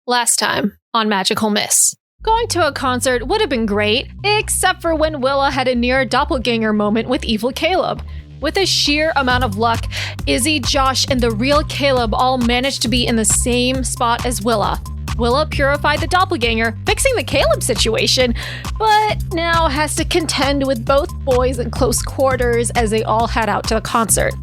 Last time on Magical Miss. Going to a concert would have been great, except for when Willa had a near doppelganger moment with evil Caleb. With a sheer amount of luck, Izzy, Josh, and the real Caleb all managed to be in the same spot as Willa. Willa purified the doppelganger, fixing the Caleb situation, but now has to contend with both boys in close quarters as they all head out to the concert.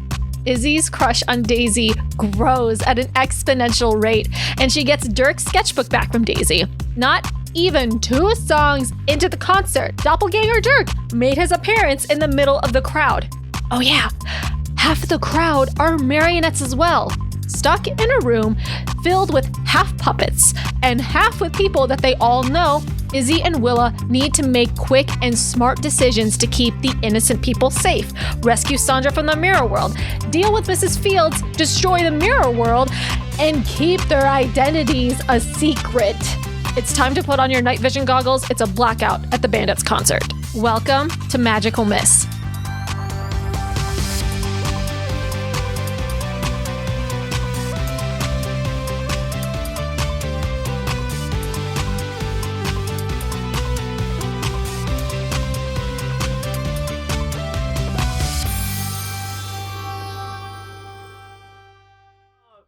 Izzy's crush on Daisy grows at an exponential rate, and she gets Dirk's sketchbook back from Daisy. Not even 2 songs into the concert, Doppelganger Dirk made his appearance in the middle of the crowd. Oh yeah, half the crowd are marionettes as well, stuck in a room filled with half puppets and half with people that they all know. Izzy and Willa need to make quick and smart decisions to keep the innocent people safe, rescue Sandra from the mirror world, deal with Mrs. Fields, destroy the mirror world, and keep their identities a secret. It's time to put on your night vision goggles. It's a blackout at the Bandits concert. Welcome to Magical Miss.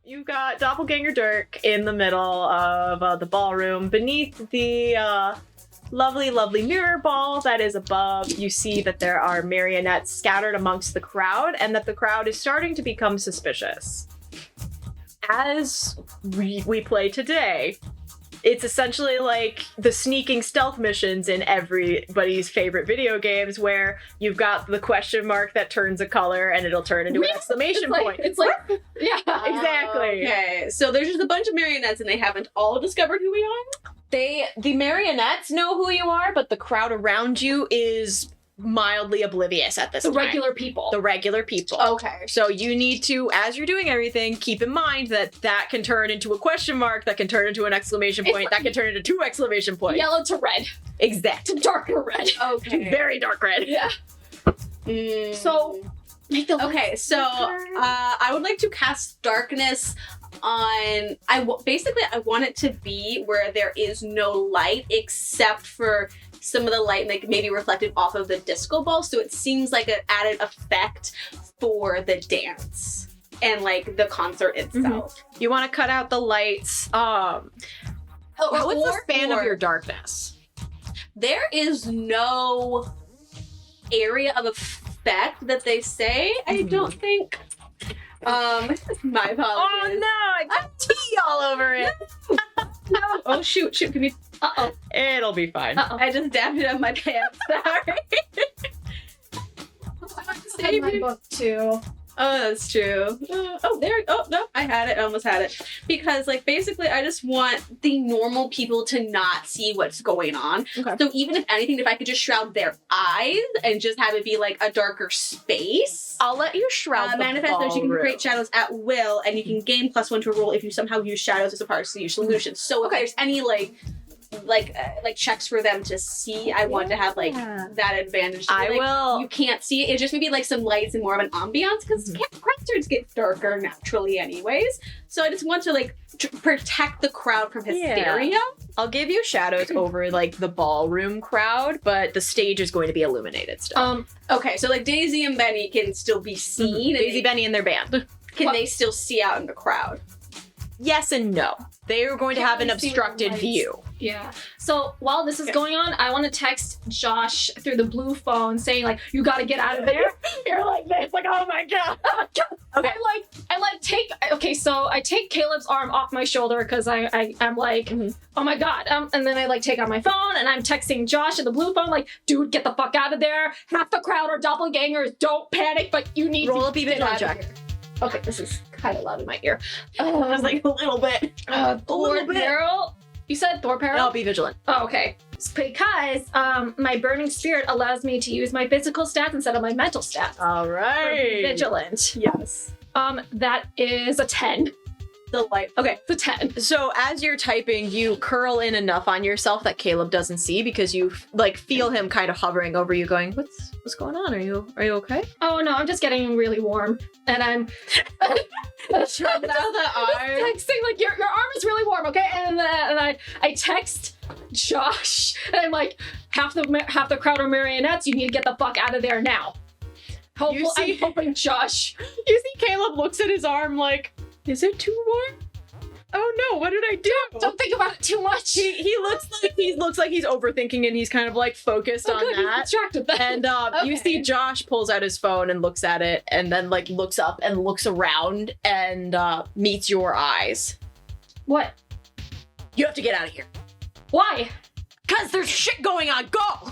You've got Doppelganger Dirk in the middle of the ballroom. Beneath the lovely mirror ball that is above, you see that there are marionettes scattered amongst the crowd and that the crowd is starting to become suspicious. As we play today, it's essentially like the sneaking stealth missions in everybody's favorite video games where you've got the question mark that turns a color and it'll turn into an exclamation point. It's like, yeah. Exactly. Okay, so there's just a bunch of marionettes and they haven't all discovered who we are? The marionettes know who you are, but the crowd around you is mildly oblivious at this time. The regular people. Okay. So you need to, as you're doing everything, keep in mind that can turn into a question mark, that can turn into an exclamation point, that can turn into 2 exclamation points. Yellow to red. Exactly. Darker red. Okay. Very dark red. Yeah. So, make the Okay, so I would like to cast darkness on... I want it to be where there is no light except for some of the light like maybe reflected off of the disco ball, so it seems like an added effect for the dance and like the concert itself. You want to cut out the lights. What's the span of your darkness? There is no area of effect that they say. I don't think. My apologies. Oh no, I got tea all over it. No. Oh shoot, can we... Uh-oh. It'll be fine. Uh-oh. I just dabbed it on my pants. Sorry. I have my book too. Oh, that's true. Oh, no, I had it. I almost had it. Because, like, basically, I just want the normal people to not see what's going on. Okay. So even if anything, if I could just shroud their eyes and just have it be, like, a darker space. I'll let you shroud the manifest those. You can ballroom. create shadows at will, and you can gain +1 to a roll if you somehow use shadows as a part of your solution. So if there's any, like checks for them to see, I want to have like that advantage. I will. You can't see it. It's just maybe like some lights and more of an ambiance because concerts get darker naturally, anyways. So I just want to like protect the crowd from hysteria. I'll give you shadows over like the ballroom crowd, but the stage is going to be illuminated still. Okay, so like Daisy and Benny can still be seen. Daisy, Benny, and their band. Can they still see out in the crowd? Yes and no. They are going to have an obstructed view. Yeah. So while this is going on, I want to text Josh through the blue phone saying like, "You got to get out of there." You're like this, like, oh my god. Okay. So I take Caleb's arm off my shoulder because I'm like, oh my god. And then I like take out my phone and I'm texting Josh at the blue phone like, "Dude, get the fuck out of there. Half the crowd are doppelgangers. Don't panic, but you need Roll to a get out vigilance of check. here." Okay, this is kind of loud in my ear. Just like a little bit. Thor Peril? You said Thor Peril? I'll be vigilant. Oh, okay. It's because my burning spirit allows me to use my physical stats instead of my mental stats. All right. Vigilant. Yes. That is a 10. the light. Okay. It's a 10. So as you're typing, you curl in enough on yourself that Caleb doesn't see because you like feel him kind of hovering over you, going, "What's going on? Are you okay?" Oh no, I'm just getting really warm, and I'm texting like your arm is really warm, okay? And I text Josh, and I'm like, half the crowd are marionettes. You need to get the fuck out of there now. I'm hoping Josh. You see Caleb looks at his arm like, "Is it too warm? Oh no, what did I do?" Don't think about it too much. He looks like he's overthinking, and he's kind of like focused on good, that. He's distracted then. And you see Josh pulls out his phone and looks at it, and then like looks up and looks around and meets your eyes. What? You have to get out of here. Why? Cause there's shit going on. Go.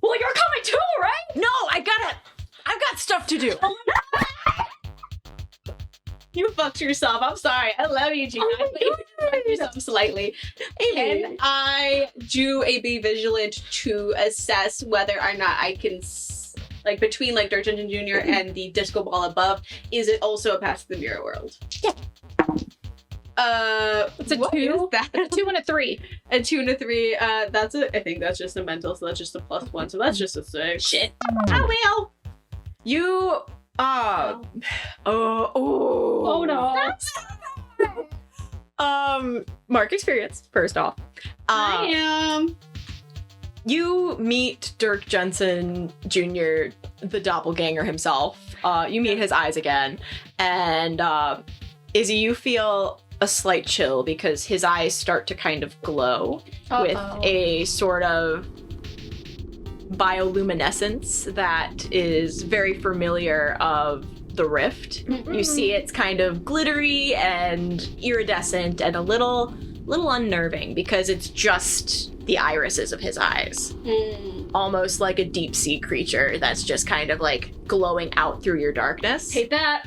Well, you're coming too, right? No, I've got stuff to do. You fucked yourself. I'm sorry. I love you, Gina. I think you fucked yourself slightly. Amy. Can I do a be vigilant to assess whether or not I can, like, between like Dirt Dungeon Jr. and the disco ball above, is it also a pass to the mirror world? Yeah. It's a 2. Is that? A 2 and a 3. A 2 and a 3. That's a. I think that's just a mental, so that's just a +1. So that's just a 6. Shit. Oh well. You Oh no. Mark experience, first off. I am. You meet Dirk Jensen Jr., the doppelganger himself. You meet his eyes again. And Izzy, you feel a slight chill because his eyes start to kind of glow with a sort of bioluminescence that is very familiar of the rift. You see it's kind of glittery and iridescent and a little unnerving because it's just the irises of his eyes. Almost like a deep sea creature that's just kind of like glowing out through your darkness. Hate that.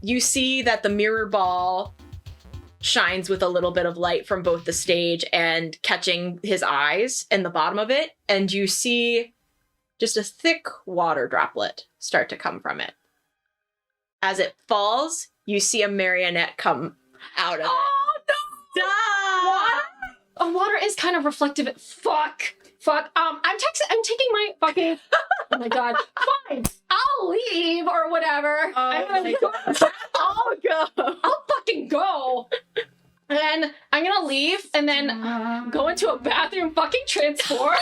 You see that the mirror ball shines with a little bit of light from both the stage and catching his eyes in the bottom of it, and you see just a thick water droplet start to come from it. As it falls, you see a marionette come out of it. Oh no! Water? Water is kind of reflective. Fuck. I'm taking my fucking. Oh my god. Fine. I'll leave or whatever. I'm gonna go. I'll go. I'll fucking go. And I'm gonna leave and then go into a bathroom, fucking transform.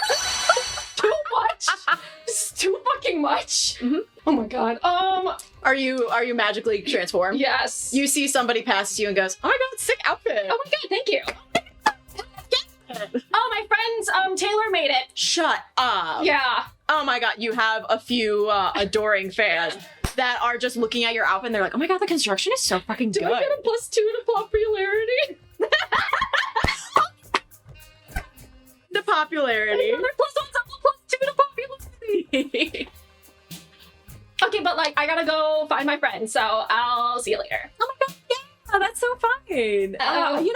Too much. It's too fucking much. Mm-hmm. Oh my god. Are you magically transformed? Yes. You see somebody passes you and goes, "Oh my god, sick outfit." Oh my god, thank you. Oh, my friends, Taylor made it. Shut up. Yeah. Oh my god, you have a few adoring fans that are just looking at your outfit and they're like, "Oh my god, the construction is so fucking good." Do I get a +2 to popularity? The popularity. Another +1, +2 to popularity. Okay, but like, I gotta go find my friend, so I'll see you later. Oh my god, yeah, that's so fine. I'm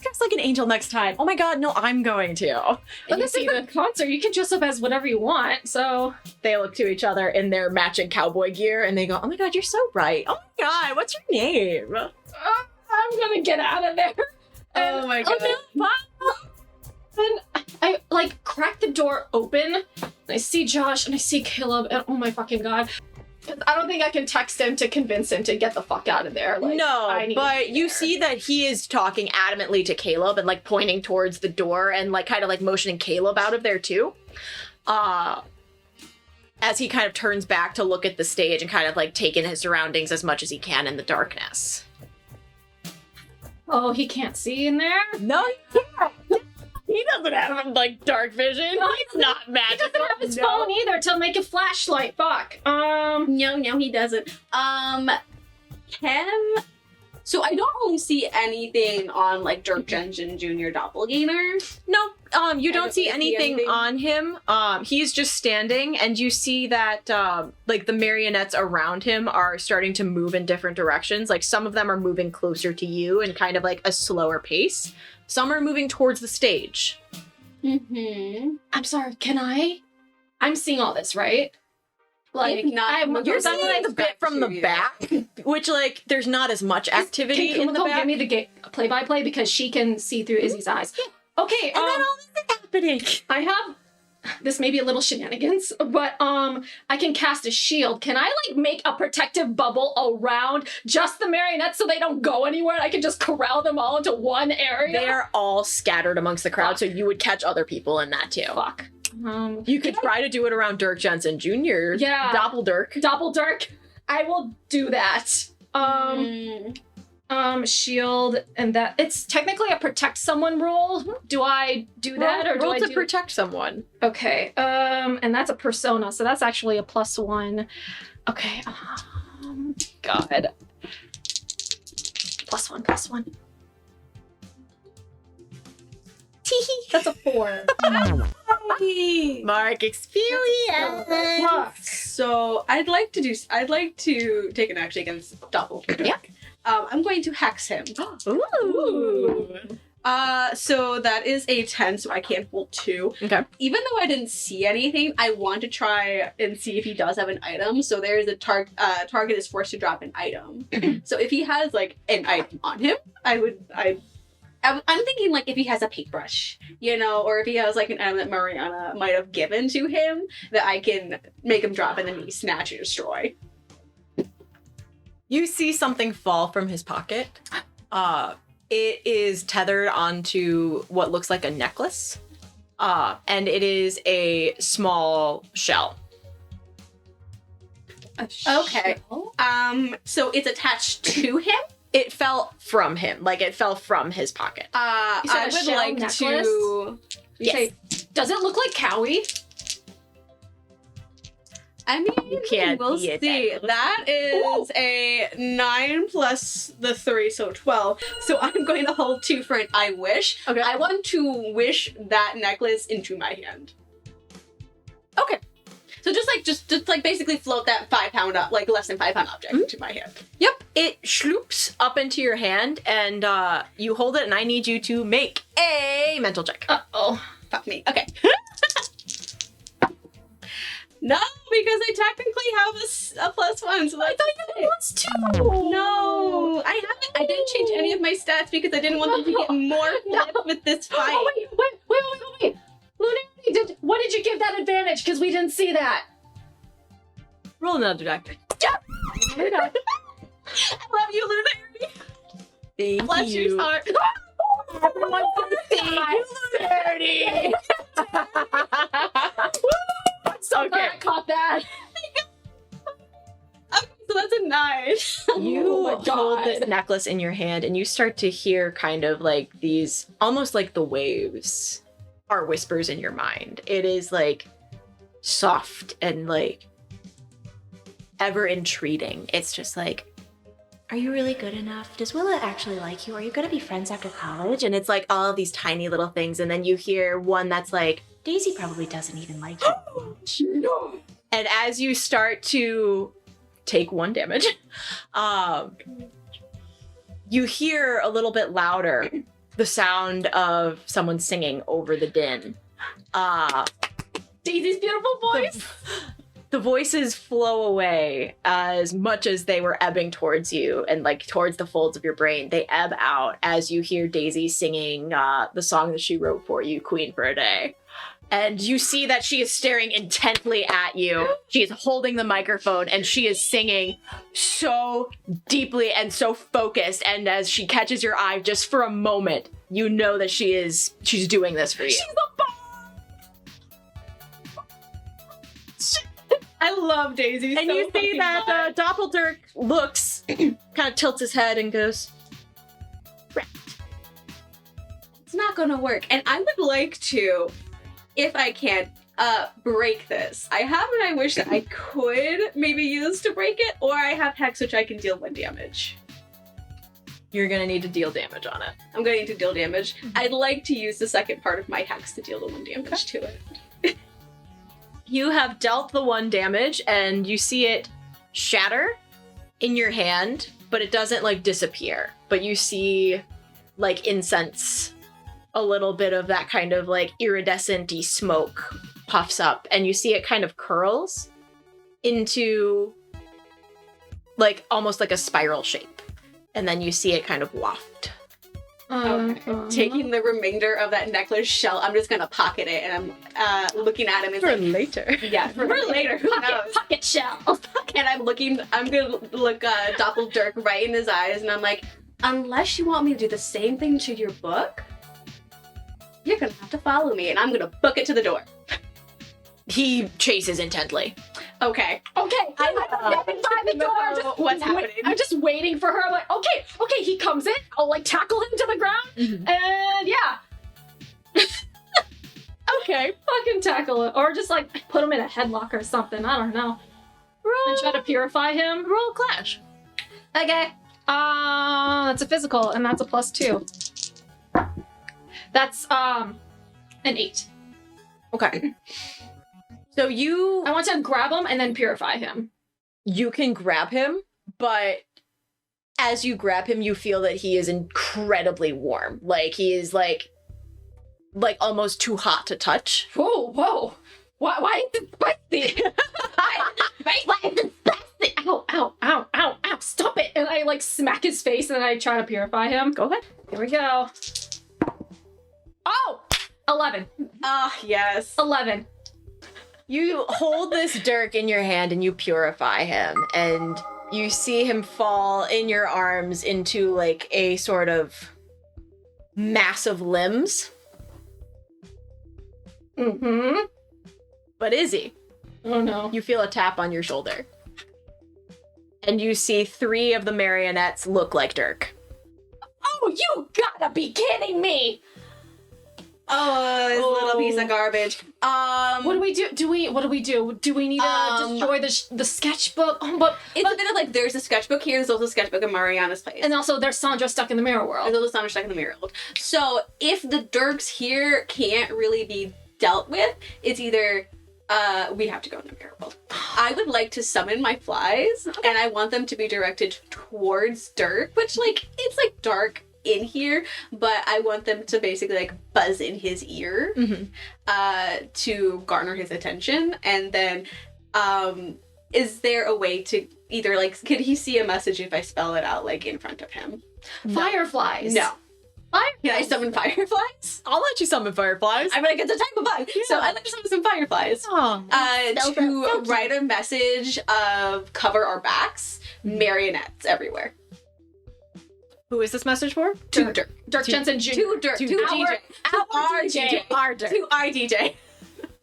dressed like an angel next time. Oh my god, no, I'm going to. But this is the concert. You can dress up as whatever you want, so. They look to each other in their matching cowboy gear and they go, "Oh my god, you're so right. Oh my god, what's your name?" I'm gonna get out of there. Oh my god. And I like crack the door open, and I see Josh and I see Caleb, and oh my fucking god. I don't think I can text him to convince him to get the fuck out of there. Like, no, but you see that he is talking adamantly to Caleb and like pointing towards the door and like kind of like motioning Caleb out of there too. As he kind of turns back to look at the stage and kind of like take in his surroundings as much as he can in the darkness. Oh, he can't see in there? No, he can't. He doesn't have like dark vision. He's not magical. He doesn't have his phone either to make a flashlight. Fuck. No, he doesn't. So I don't really see anything on like Dirk Jensen Jr. Doppelganger. No, you don't see anything on him. He's just standing, and you see that like the marionettes around him are starting to move in different directions. Like some of them are moving closer to you and kind of like a slower pace. Some are moving towards the stage. I'm sorry, can I? I'm seeing all this, right? Like, You're seeing the bit from the back, which, like, there's not as much activity in the back. Give me the play-by-play because she can see through Izzy's eyes. Okay, and then all this is happening. I have... This may be a little shenanigans, but I can cast a shield. Can I, like, make a protective bubble around just the marionettes so they don't go anywhere and I can just corral them all into one area? They are all scattered amongst the crowd, so you would catch other people in that, too. Fuck. You could try to do it around Dirk Jensen Jr. Yeah. Doppeldirk. I will do that. Shield, and that it's technically a protect someone roll. Do I do that or do roll I to do protect someone? Okay. And that's a persona, so that's actually a +1. Okay. God. +1. That's a 4. Mark experience. So I'd like to take an action against Doppeldirk. Yeah. I'm going to hex him. Ooh. So that is a 10, so I can't hold 2. Okay. Even though I didn't see anything, I want to try and see if he does have an item. So there is a target is forced to drop an item. So if he has like an item on him, I'm thinking like if he has a paintbrush, or if he has like an item that Mariana might have given to him that I can make him drop and then maybe snatch or destroy. You see something fall from his pocket. It is tethered onto what looks like a necklace. And it is a small shell. Okay. So it's attached to him? It fell from him. Like, it fell from his pocket. You said I a would shell like necklace? to... Say, does it look like Cowie? I mean, You can't we'll be see. it. That is a 9 plus the 3, so 12. So I'm going to hold 2 for an I wish. Okay. I want to wish that necklace into my hand. Okay. So just basically float that 5-pound up, like less than 5-pound object into my hand. Yep. It sloops up into your hand, and you hold it, and I need you to make a mental check. Uh-oh. Fuck me. Okay. No, because I technically have a +1, so that's +2. No, I haven't. I didn't change any of my stats because I didn't want them to get more flipped with this fight. Oh, wait. Lunari, what did you give that advantage? Because we didn't see that. Roll another die. I love you, Lunari. Thank Bless you. your heart. Everyone's dirty. So glad I caught that. So that's a 9. You Oh my hold God. this necklace in your hand, and you start to hear kind of like these, almost like the waves are whispers in your mind. It is like soft and like ever entreating. It's just like, are you really good enough? Does Willa actually like you? Are you going to be friends after college? And it's like all of these tiny little things. And then you hear one that's like, Daisy probably doesn't even like you. No. And as you start to take 1 damage, you hear a little bit louder the sound of someone singing over the din. Daisy's beautiful voice. The voices flow away as much as they were ebbing towards you and like towards the folds of your brain. They ebb out as you hear Daisy singing the song that she wrote for you, Queen for a Day. And you see that she is staring intently at you. She is holding the microphone and she is singing so deeply and so focused. And as she catches your eye just for a moment, you know that she's doing this for you. She's a bomb. I love Daisy. And so you see fucking that much. Doppeldirk looks, kind of tilts his head and goes, It's not gonna work. And I would like to, if I can, break this. I have an I wish that I could maybe use to break it, or I have Hex which I can deal 1 damage. you're gonna need to deal damage on it. I'm going to deal damage. I'd like to use the second part of my Hex to deal the 1 damage to it. You have dealt the 1 damage and you see it shatter in your hand, but it doesn't like disappear. But you see like incense, a little bit of that kind of like iridescent-y smoke puffs up, and you see it kind of curls into like almost like a spiral shape. And then you see it kind of waft. Okay. Taking the remainder of that necklace shell, I'm just gonna pocket it, and I'm looking at him. For later. Yeah, for later. Who knows? Pocket shell. And I'm gonna look Doppel Dirk right in his eyes, and I'm like, unless you want me to do the same thing to your book, you're gonna have to follow me, and I'm gonna book it to the door. He chases intently. Okay. Okay, I'm stepping by the door. What's happening? I'm just waiting for her. I'm like, okay, he comes in. I'll like tackle him to the ground, and yeah, Okay. fucking tackle it, or just like put him in a headlock or something. I don't know. And try to purify him. Roll clash. Okay. That's a physical, and that's a +2. That's an 8. Okay. So I want to grab him and then purify him. you can grab him, but as you grab him, you feel that he is incredibly warm. Like he is like almost too hot to touch. Whoa. Why is it spicy? Why is it spicy? Ow. Stop it. And I like smack his face and then I try to purify him. Go ahead. Here we go. Oh! 11. Yes. 11. You hold this dirk in your hand and you purify him, and you see him fall in your arms into like a sort of mass of limbs. Mm-hmm. But Izzy, Oh no. you feel a tap on your shoulder. And you see 3 of the marionettes look like Dirk. Oh, you gotta be kidding me! Oh, this little piece of garbage. What do we do? What do we do? Do we need to destroy the sketchbook? Oh, but It's a bit of like, there's a sketchbook here, there's also a sketchbook in Mariana's place. and also there's Sandra stuck in the mirror There's world. also Sandra stuck in the mirror world. So if the Dirks here can't really be dealt with, it's either we have to go in the mirror world. I would like to summon my flies, and I want them to be directed towards Dirk, which like it's like dark in here, but I want them to basically like buzz in his ear to garner his attention. And then is there a way to either like, could he see a message if I spell it out like in front of him? Fireflies. No. Can I summon fireflies? I'll let you summon fireflies. I'm like, it's a type of bug. So I'd like to summon some fireflies. To write a message of cover our backs, marionettes everywhere. Who is this message for? To Dirk. Dirk Jensen Jr. To Dirk. To DJ. Our DJ. Our Dirk. To our DJ.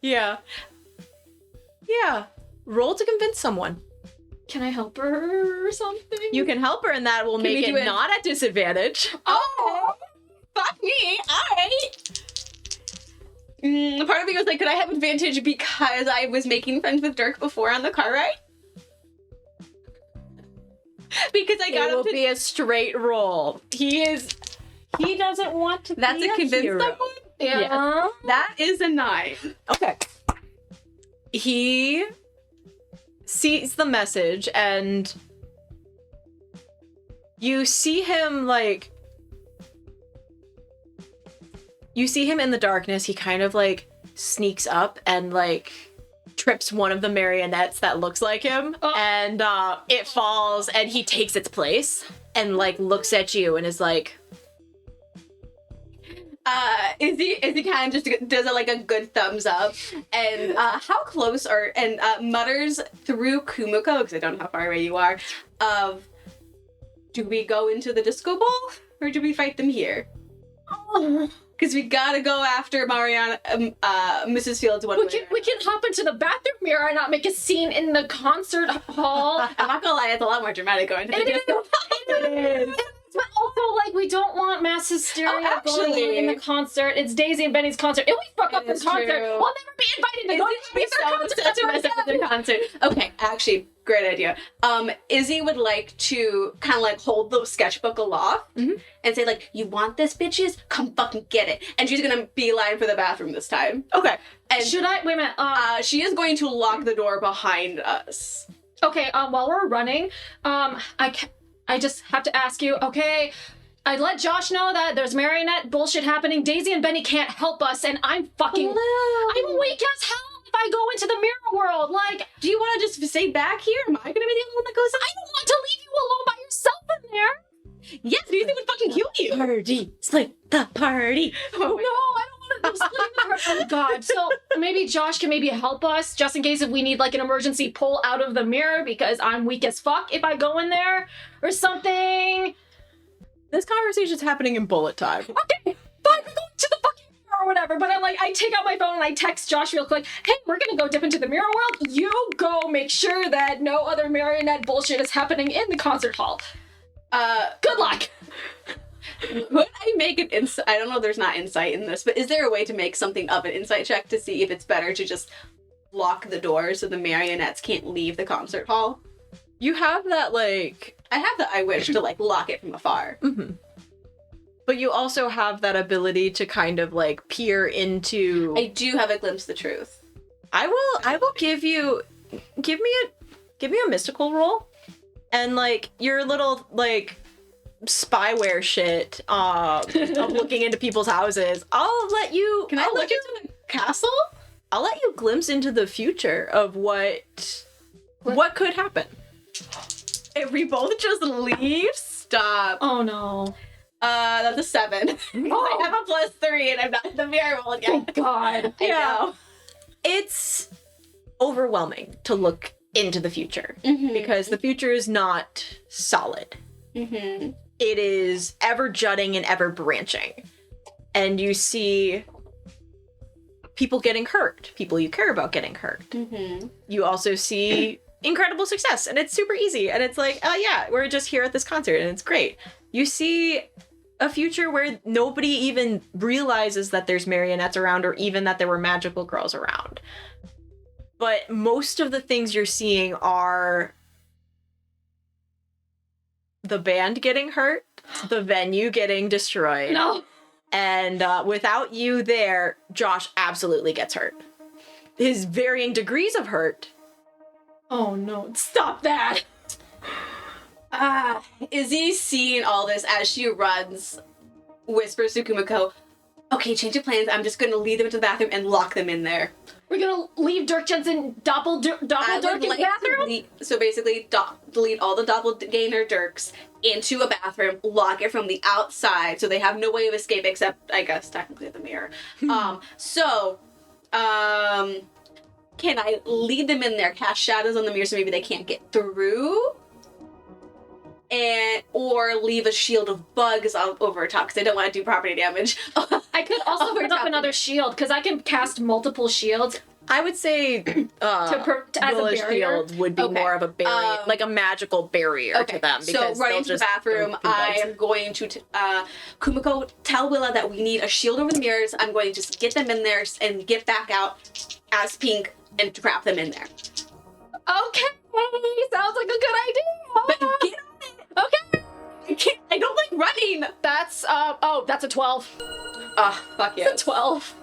Yeah. Yeah. Roll to convince someone. Can I help her or something? You can help her, and that will make we do it it? not at disadvantage. Oh, fuck me. All right. Part of me was like, could I have advantage because I was making friends with Dirk before on the car ride? Because I got It him will to be a straight roll. He doesn't want to That's be a convince hero. someone? Yeah. That is a 9. Okay. He sees the message, and you see him like... You see him in the darkness. He kind of like sneaks up and like trips one of the marionettes that looks like him, and it falls, and he takes its place and like looks at you and is like, Izzy kind of just does a good thumbs up, and how close are, and mutters through Kumiko, because I don't know how far away you are, of, do we go into the disco ball or do we fight them here? Because we gotta go after Mariana, Mrs. Fields one way. We can hop into the bathroom mirror and not make a scene in the concert hall. I'm not gonna lie, it's a lot more dramatic going to the disco. It is. But also, like, we don't want mass hysteria going on in the concert. It's Daisy and Benny's concert. If we fuck up the is concert, true. we'll never be invited to go to their concert. Okay, actually, great idea. Izzy would like to kind of like hold the sketchbook aloft and say like, "You want this, bitches? Come fucking get it!" And she's gonna beeline for the bathroom this time. okay. And Should I? Wait a minute. she is going to lock the door behind us. Okay, while we're running, I just have to ask you, okay, I let Josh know that there's marionette bullshit happening. Daisy and Benny can't help us, and I'm fucking... I'm weak as hell, if I go into the mirror world? Like, Do you want to just stay back here? Am I going to be the only one that goes in? I don't want to leave you alone by yourself in there. Yes, do you think would fucking kill you? Party. Split the party. No, I don't want to split the party. Oh God. So maybe Josh can maybe help us just in case if we need like an emergency pull out of the mirror because I'm weak as fuck if I go in there or something. This conversation's happening in bullet time. Okay, fine, we're going to the fucking mirror or whatever. But I take out my phone and I text Josh real quick. Hey, we're gonna go dip into the mirror world. You go make sure that no other marionette bullshit is happening in the concert hall. Good luck. Would I make an insight? I don't know, there's not insight in this, but is there a way to make something of an insight check to see if it's better to just lock the door so the marionettes can't leave the concert hall? You have that, like... I have the I wish to, like, lock it from afar. Mm-hmm. But you also have that ability to kind of, like, peer into... I do have a glimpse of the truth. I will give you... Give me a mystical roll. And, like, your little, like... spyware shit of looking into people's houses. I'll let you... Can I look into the castle? I'll let you glimpse into the future of what could happen. If we both just leave? Stop. Oh no. That's a 7. I have a +3 and I'm not in the mirror world yet. Thank God. I know. It's overwhelming to look into the future because the future is not solid. Mm-hmm. It is ever jutting and ever branching. And you see people getting hurt, people you care about getting hurt. Mm-hmm. You also see incredible success, and it's super easy. And it's like, oh yeah, we're just here at this concert, and it's great. You see a future where nobody even realizes that there's marionettes around or even that there were magical girls around. But most of the things you're seeing are the band getting hurt, the venue getting destroyed. No. And without you there, Josh absolutely gets hurt. His varying degrees of hurt. Oh no, stop that. Izzy, seeing all this as she runs, whispers to Kumiko, okay, change of plans. I'm just going to lead them into the bathroom and lock them in there. We're gonna leave Dirk Jensen Dirk in the bathroom? So basically, delete all the doppelganger Dirks into a bathroom, lock it from the outside so they have no way of escape except, I guess, technically the mirror. Can I lead them in there, cast shadows on the mirror so maybe they can't get through? Or leave a shield of bugs over top because I don't want to do property damage. I could also put up another shield because I can cast multiple shields. I would say as a Willa's barrier? shield would be more of a barrier, like a magical barrier to them. So running to the bathroom, I am going to, Kumiko, tell Willa that we need a shield over the mirrors. I'm going to just get them in there and get back out as Pink and trap them in there. Okay, sounds like a good idea. But get on it. Okay. I don't like running. That's, that's a 12. Oh, fuck yeah. It's a 12.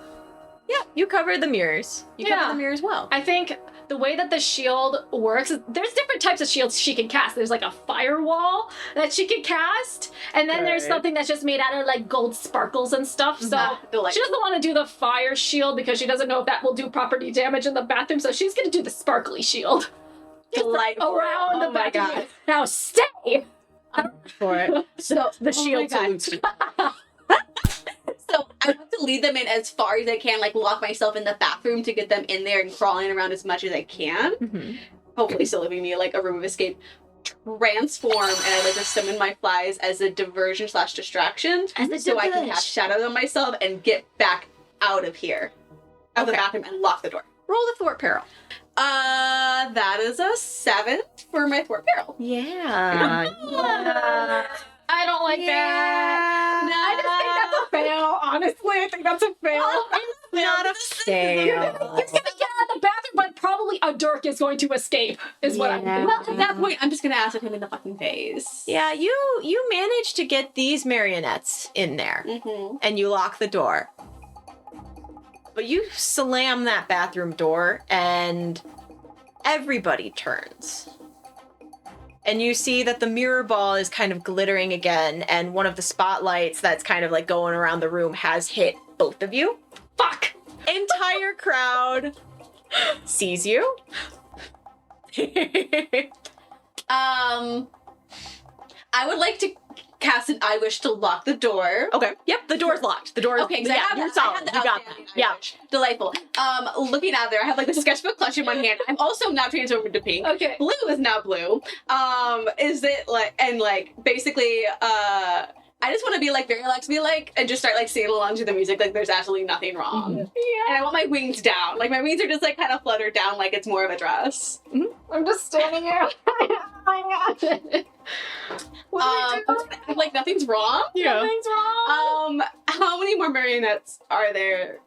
Yeah, you cover the mirrors. You cover the mirrors well. I think the way that the shield works is there's different types of shields she can cast. There's like a firewall that she can cast, and then there's something that's just made out of like gold sparkles and stuff. So she doesn't want to do the fire shield because she doesn't know if that will do property damage in the bathroom. So she's gonna do the sparkly shield. Around the bathroom. God. Now stay. For it. So the shield salutes. So I want to lead them in as far as I can, like lock myself in the bathroom to get them in there and crawling around as much as I can. Mm-hmm. Hopefully still leaving me like a room of escape. Transform and I like to summon my flies as a diversion / distraction. So I can cast shadows on myself and get back out of here. Out of the bathroom and lock the door. Roll the thwart peril. That is a 7 for my thwart peril. Yeah. I don't like that. No. I just think that's a fail. Honestly, I think that's a fail. Not a fail. You're gonna get out of the bathroom, but probably a Dirk is going to escape, is what I'm thinking. Well, at that point, I'm just gonna acid him in the fucking face. Yeah, you managed to get these marionettes in there, and you lock the door. But you slam that bathroom door, and everybody turns. And you see that the mirror ball is kind of glittering again, and one of the spotlights that's kind of like going around the room has hit both of you. Fuck! Entire crowd sees you. I would like to cast an I wish to lock the door. Okay. Yep. The door's locked. The door's Okay, because yeah. I have You're the solid. You got that. outstanding Yeah. I wish. Delightful. Looking out there, I have like the sketchbook clutch in one hand. I'm also now transformed into pink. Okay. Blue is now blue. Is it like and like basically I just want to be like very relaxed, be like, and just start like singing along to the music like there's absolutely nothing wrong. Yeah. And I want my wings down. Like my wings are just like kind of fluttered down like it's more of a dress. I'm just standing here. Oh my god. What are we doing? Like nothing's wrong. Yeah. Nothing's wrong. How many more marionettes are there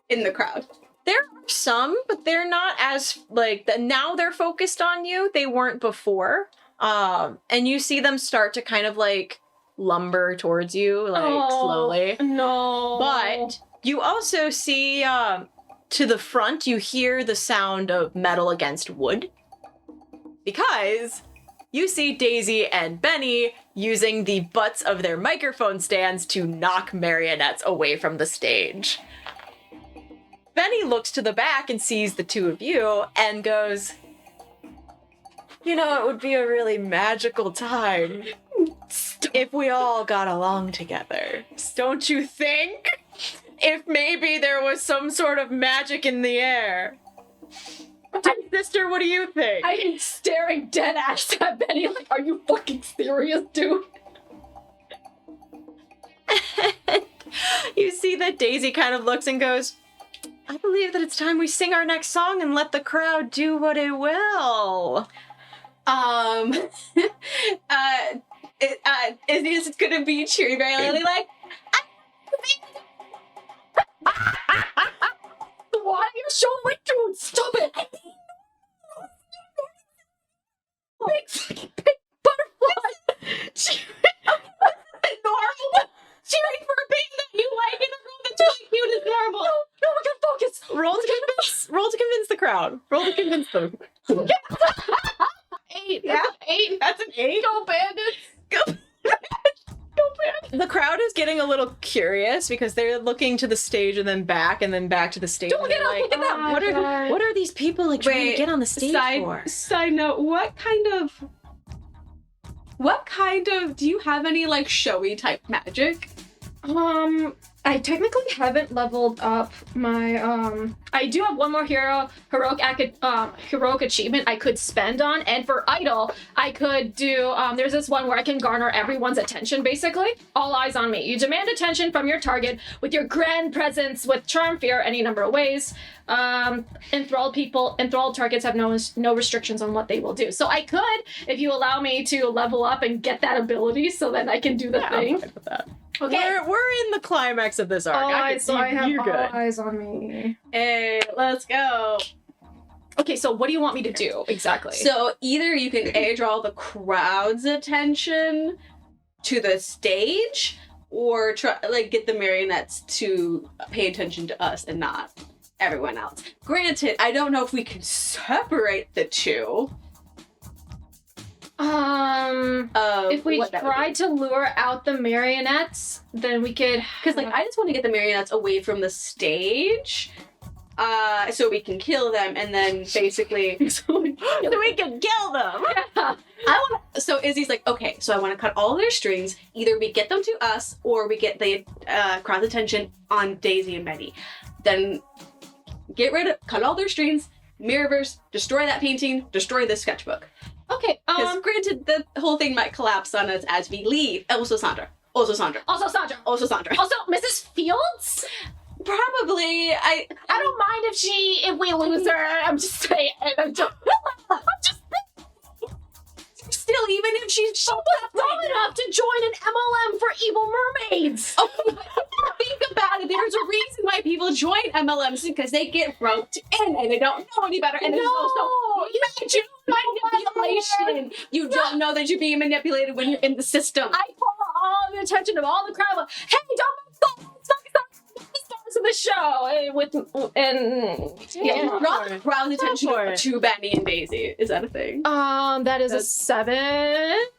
in the crowd? There are some, but they're not as like now they're focused on you. They weren't before. And you see them start to kind of like lumber towards you, like slowly. No. But you also see to the front, you hear the sound of metal against wood. Because you see Daisy and Benny using the butts of their microphone stands to knock marionettes away from the stage. Benny looks to the back and sees the two of you and goes, you know, it would be a really magical time if we all got along together. Don't you think? If maybe there was some sort of magic in the air. Sister, what do you think? I'm staring dead ass at Benny like, are you fucking serious, dude? You see that Daisy kind of looks and goes, I believe that it's time we sing our next song and let the crowd do what it will. Izzy is gonna be cheering very loudly like, Why are you showing my dude? Stop it! Big fucking pink butterfly! normal? Cheering for a baby that you like in a room that's really cute is normal. No, we gotta focus! Roll to convince the crowd. Roll to convince them. 8. Yeah. 8. That's an 8. Go bandits! Go. The crowd is getting a little curious because they're looking to the stage and then back to the stage. Don't and they're look at that, look at that. What are these people like trying to get on the stage for? Side note, what kind of do you have any like showy type magic? I technically haven't leveled up my, I do have one more heroic achievement I could spend on, and for idol, I could do, there's this one where I can garner everyone's attention, basically. All eyes on me. You demand attention from your target with your grand presence with charm, fear, any number of ways. Enthralled targets have no restrictions on what they will do. So I could, if you allow me to level up and get that ability so then I can do the thing. I'm fine with that. Okay. We're in the climax of this arc. I have you're all good. eyes on me. Hey, let's go. Okay, so what do you want me to do exactly? So either you can draw the crowd's attention to the stage, or try like get the marionettes to pay attention to us and not everyone else. Granted, I don't know if we can separate the two. If we try to lure out the marionettes, then we could. Because like I just want to get the marionettes away from the stage. So we can kill them, and then basically So we can kill them. So Izzy's like, okay, so I want to cut all their strings. Either we get them to us, or we get the crowd's attention on Daisy and Benny. Then cut all their strings, Mirrorverse, destroy that painting, destroy this sketchbook. Okay. Because granted, the whole thing might collapse on us as we leave. Also Sandra. Also Sandra. Also Sandra. Also Mrs. Fields. Probably. I don't mind if we lose her. I'm just saying. I'm just Still, even if she's dumb enough to join an MLM for evil mermaids. Okay, but think about it. There's a reason why people join MLMs, because they get roped in and they don't know any better. And there's also manipulation. You don't know that you're being manipulated when you're in the system. I call all the attention of all the crowd. Like, hey, don't stars of the show. Draw the crowd's attention to Benny and Daisy. Is that a thing? That is a 7. It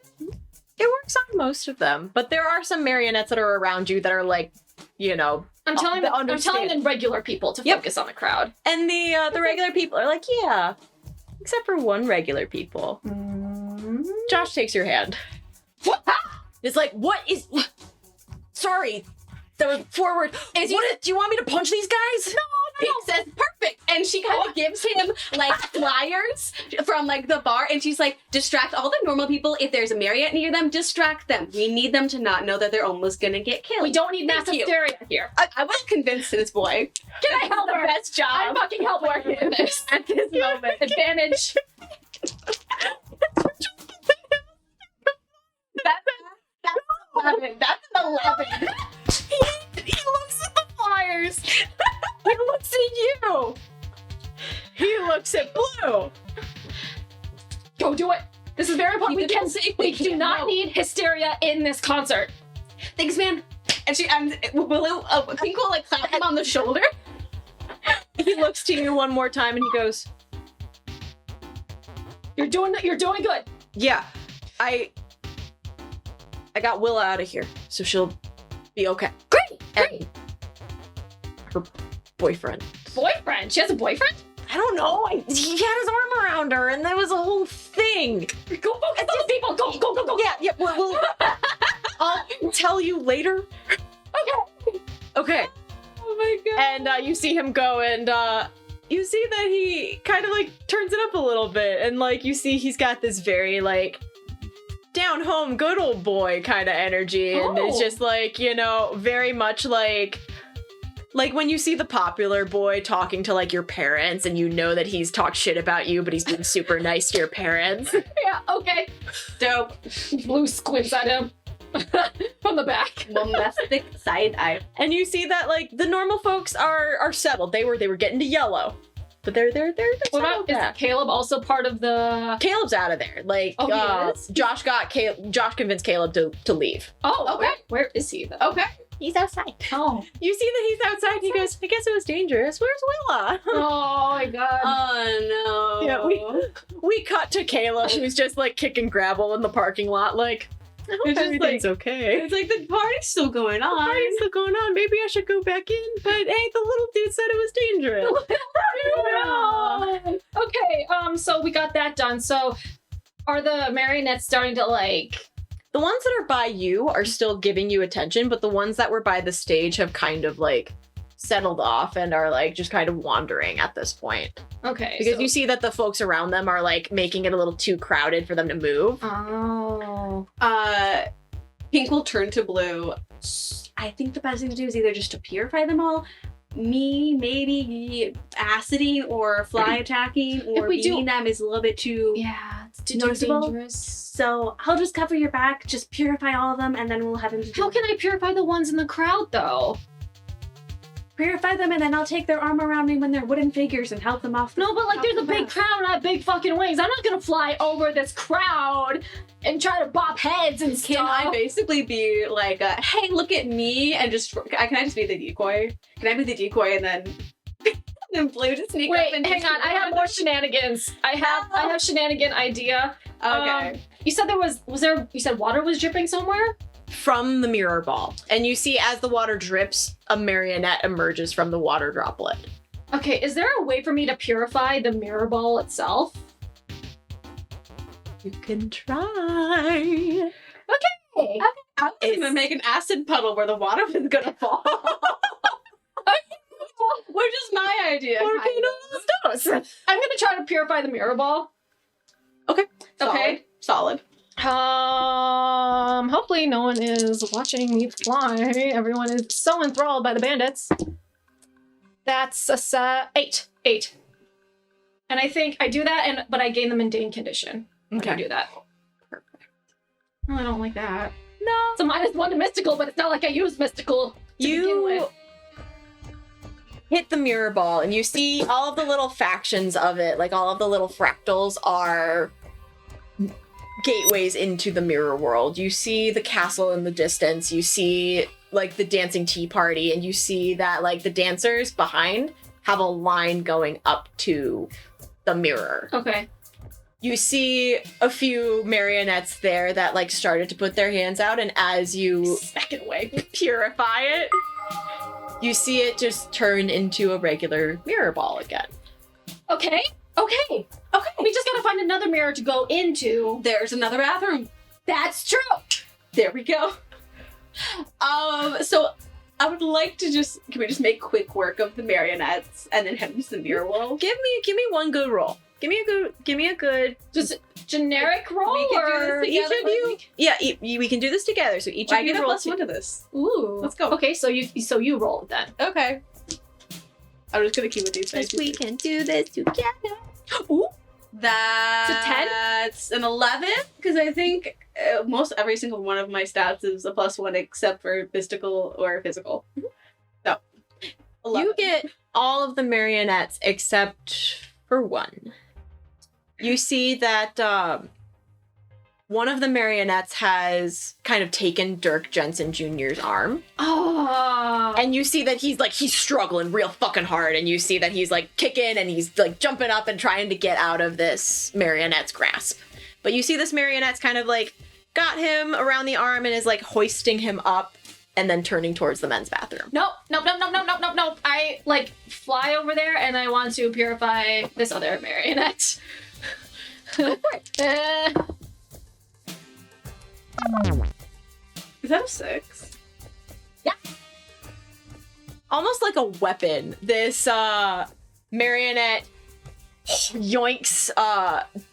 works on most of them, but there are some marionettes that are around you that are like, you know, I'm telling understand. the regular people to Yep. focus on the crowd. And the regular people are like, yeah. Except for one regular people. Josh takes your hand. What? It's like, what is... Sorry. That was forward. Do you want me to punch these guys? Pink says perfect, and she kind of gives him like flyers from like the bar, and she's like, distract all the normal people. If there's a Marriott near them, distract them. We need them to not know that they're almost gonna get killed. We don't need mass Thank you. hysteria here. I was convinced this boy. Can I help her? Best job. I'm fucking helping her with this at this moment. Advantage. That's 11. That's an 11. He looks at the flyers. He looks at you. He looks at Blue. Go do it. This is very important. We do not need hysteria in this concert. Thanks, man. And Pink will like clap him on the shoulder. He looks to you one more time and he goes, You're doing good. yeah, I got Willa out of here, so she'll be okay. Great. And her boyfriend. Boyfriend. She has a boyfriend? I don't know. He had his arm around her, and there was a whole thing. Go focus on these people. Go. Yeah. I'll tell you later. Okay. Oh my god. And you see him go, and you see that he kind of like turns it up a little bit, and like you see he's got this very like down home, good old boy kind of energy, and it's just like, you know, very much like when you see the popular boy talking to like your parents, and you know that he's talked shit about you, but he's being super nice to your parents. Yeah, okay. Dope. Blue squints at him from the back. Domestic side eye. And you see that like the normal folks are settled. They were getting to yellow, but they're What about, is back. Caleb also part of the... Caleb's out of there. Like, Oh, he is? Josh convinced Caleb to leave. Oh, Okay. Where is he, though? Okay. He's outside. Oh. You see that he's outside. He goes, I guess it was dangerous. Where's Willa? Oh, my God. Oh no. Yeah, we cut to Caleb, who's just like kicking gravel in the parking lot. Like, I hope It's just everything's okay. It's like the party's still going on. Party's still going on. Maybe I should go back in. But hey, the little dude said it was dangerous. No. Okay, so we got that done. So are the marionettes starting to like... The ones that are by you are still giving you attention, but the ones that were by the stage have kind of like settled off and are like just kind of wandering at this point. Okay. Because you see that the folks around them are like making it a little too crowded for them to move. Oh. Pink will turn to Blue. I think the best thing to do is either just to purify them all, me maybe aciding or fly attacking, or we do- beating them is a little bit too Yeah, it's too noticeable. dangerous. So I'll just cover your back, just purify all of them, and then we'll have him How can I purify the ones in the crowd, though? purify them, and then I'll take their arm around me when they're wooden figures and help them off. No, but like there's a big crowd and I have big fucking wings. I'm not gonna fly over this crowd and try to bop heads and stuff. Can I basically be like, hey, look at me, and just can I just be the decoy? Can I be the decoy and then then Blue to sneak up Wait, and hang on. I have more shenanigans. I have shenanigan idea. Okay. You said you said water was dripping somewhere? From the mirror ball. And you see as the water drips, a marionette emerges from the water droplet. Okay, is there a way for me to purify the mirror ball itself? You can try. Okay. I was gonna make an acid puddle where the water was gonna fall. Which is my idea. kind of. I'm gonna try to purify the mirror ball. Okay. Okay. Solid. Hopefully no one is watching me fly. Everyone is so enthralled by the bandits. That's a 8. And I think I do that, but I gain the mundane condition when I do that. Perfect. Oh, I don't like that. No. It's a -1 to mystical, but it's not like I use mystical to begin with. Hit the mirror ball and you see all of the little factions of it, like all of the little fractals are gateways into the mirror world. You see the castle in the distance, you see like the dancing tea party, and you see that like the dancers behind have a line going up to the mirror. Okay. You see a few marionettes there that like started to put their hands out, and as you Back it away. purify it, you see it just turn into a regular mirror ball again. Okay. Okay. We just gotta find another mirror to go into. There's another bathroom. That's true. There we go. So I would like to can we just make quick work of the marionettes and then head into the mirror world? Give me one good roll. Give me a good. Just generic roll. We can do or this Each together. of you. Yeah, we can do this together. So each of I you get a roll plus two. one to this. Ooh. Let's go. Okay, so you roll it then. Okay. I'm just gonna keep with these dice. We can do this together. Ooh. That's an 11 because I think most every single one of my stats is a +1 except for mystical or physical. So 11. You get all of the marionettes except for one. You see that one of the marionettes has kind of taken Dirk Jensen Jr.'s arm. Oh. And you see that he's struggling real fucking hard, and you see that he's like kicking and he's like jumping up and trying to get out of this marionette's grasp. But you see this marionette's kind of like got him around the arm and is like hoisting him up and then turning towards the men's bathroom. Nope. I like fly over there and I want to purify this other marionette. Is that a 6? Almost like a weapon, this marionette yoinks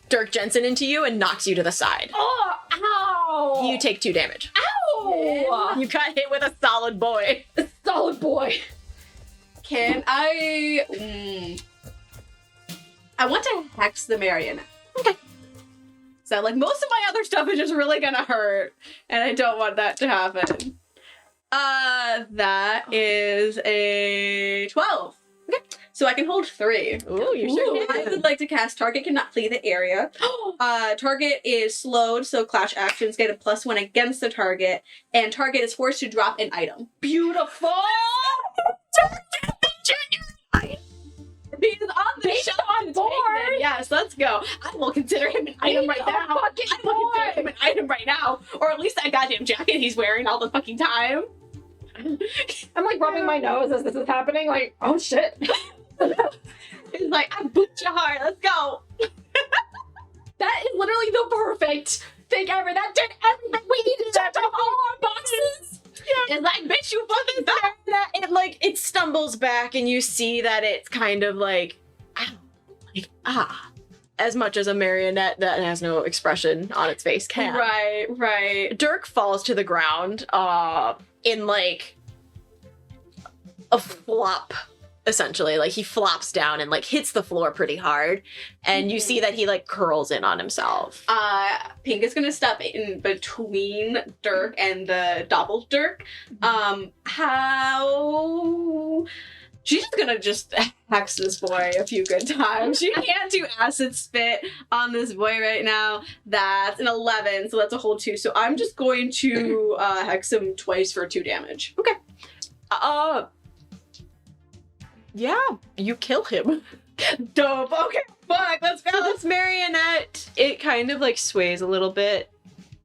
Dirk Jensen into you and knocks you to the side. Oh, ow! You take 2 damage. Ow! You got hit with a solid boy. Solid boy. Can I? I want to hex the marionette. Okay. So like most of my other stuff is just really gonna hurt, and I don't want that to happen. That is a 12. Okay. So I can hold 3. Ooh, you sure I can. would like to cast Target Cannot Flee the Area. Target is slowed, so clash actions get a +1 against the target, and target is forced to drop an item. Beautiful. He's on the shelf on board. Yes, let's go. I will consider him an item right now. I will consider him an item right now. Or at least that goddamn jacket he's wearing all the fucking time. I'm like rubbing my nose as this is happening. Like, oh shit. He's like, I booped you hard. Let's go. That is literally the perfect thing ever. That did everything we needed to check off all our boxes. It's like, bitch, you fucking suck. It stumbles back and you see that it's kind of like, as much as a marionette that has no expression on its face can. Right. Dirk falls to the ground in like a flop, essentially. Like he flops down and like hits the floor pretty hard, and you see that he like curls in on himself. Pink is gonna step in between Dirk and the double Dirk. How? She's just gonna hex this boy a few good times. She can't do acid spit on this boy right now. That's an 11, so that's a whole 2. So I'm just going to hex him twice for 2 damage. Okay. Yeah, you kill him. Dope. Okay, fuck, let's go. So this marionette, it kind of like sways a little bit,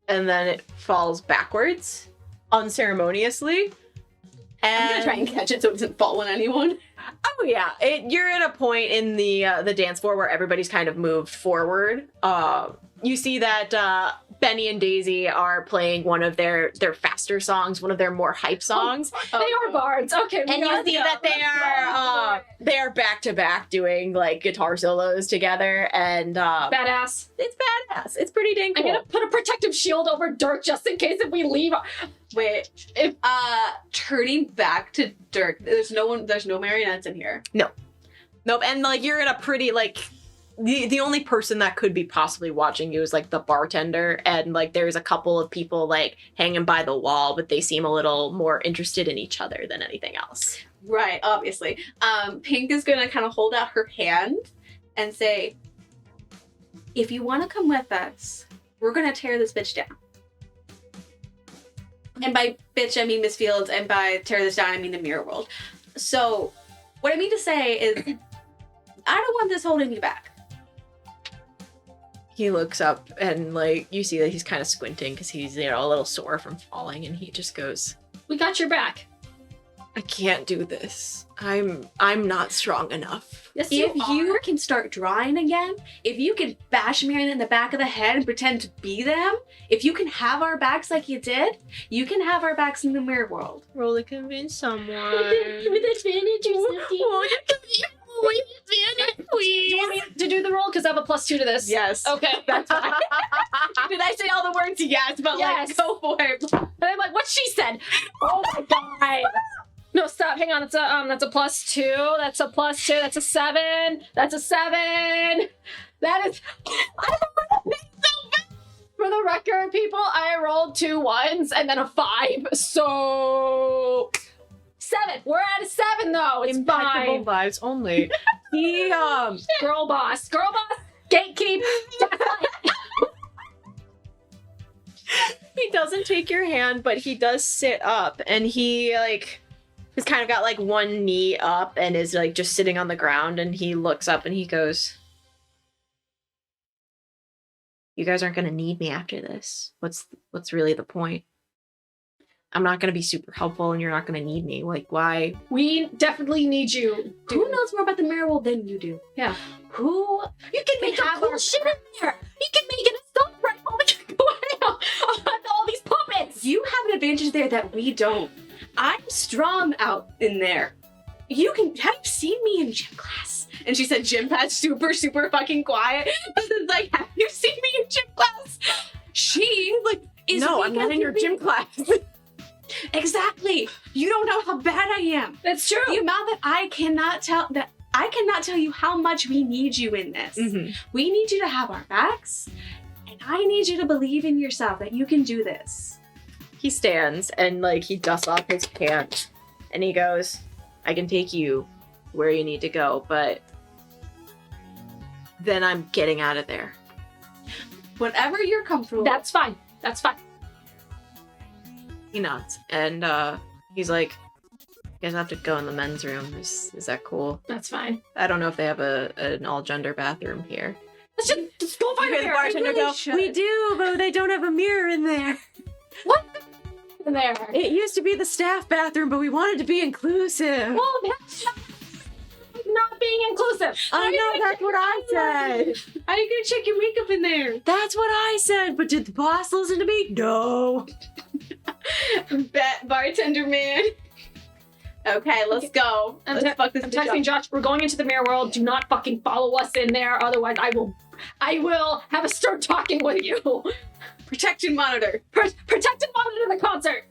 and then it falls backwards, unceremoniously. I'm gonna try and catch it so it doesn't fall on anyone. Oh yeah, you're at a point in the dance floor where everybody's kind of moved forward. You see that Benny and Daisy are playing one of their faster songs, one of their more hype songs. They are bards. Okay. And you see that they are back to back doing like guitar solos together, and Badass. it's badass. It's pretty dang cool. I'm gonna put a protective shield over Dirk just in case if we leave. Wait, if turning back to Dirk, there's no marionettes in here. Nope. And like you're in a pretty like the only person that could be possibly watching you is like the bartender, and like there's a couple of people like hanging by the wall, but they seem a little more interested in each other than anything else. Right, obviously. Pink is gonna kind of hold out her hand and say, if you want to come with us, we're gonna tear this bitch down. And by bitch, I mean Miss Fields, and by tear this down, I mean the mirror world. So, what I mean to say is, I don't want this holding you back. He looks up and like you see that he's kind of squinting because he's a little sore from falling, and he just goes, We got your back. I can't do this. I'm not strong enough. Yes, if you can start drawing again, if you can bash Marion in the back of the head and pretend to be them, if you can have our backs like you did, you can have our backs in the mirror world. Roll to convince someone. With advantage or something. Do you want me to do the roll? Because I have a +2 to this. Yes. Okay. That's fine. Did I say all the words? Yes, but Yes. go for it. And I'm like, what she said? Oh my god. No, stop. Hang on. That's a +2. That's a +2. That's a 7. That's a 7. That is. For the record, people, I rolled 2 1s and then a 5. So 7. We're at a 7 though. It's Impeccable fine. vibes only. He Girl boss. Gatekeep. he doesn't take your hand, but he does sit up, and he he's kind of got like one knee up and is like just sitting on the ground, and he looks up and he goes, "You guys aren't gonna need me after this. What's really the point? I'm not gonna be super helpful, and you're not gonna need me. Like, why?" We definitely need you. Who knows more about the mirror world than you do? Yeah. Who? You can make have a cool our- shit in there. You can make it a stuff right while we can go around all these puppets. You have an advantage there that we don't. I'm strong out in there. You can. Have you seen me in gym class? And she said gym class super, super fucking quiet. This is like, have you seen me in gym class? She, is No, I'm weak not as in your can gym be. class. Exactly. You don't know how bad I am. That's true. The amount that I cannot tell you how much we need you in this. Mhm. We need you to have our backs, and I need you to believe in yourself that you can do this. He stands and he dusts off his pants, and he goes, "I can take you where you need to go, but then I'm getting out of there." Whenever you're comfortable. That's fine. That's fine. He nods, and he's like, "You guys have to go in the men's room. Is that cool? That's fine. I don't know if they have an all-gender bathroom here." Let's just go find a The mirror. bartender really go, should. "We do, but they don't have a mirror in there. What? In there. It used to be the staff bathroom, but we wanted to be inclusive." Well, that's not being inclusive. I know, that's what I said. How are you gonna check your makeup in there? That's what I said, but did the boss listen to me? No. Bet bartender man. Okay, let's go. Let's fuck this I'm bitch texting up. Josh. We're going into the mirror world. Do not fucking follow us in there. Otherwise, I will have us start talking with you. Protection monitor. Protect and monitor the concert.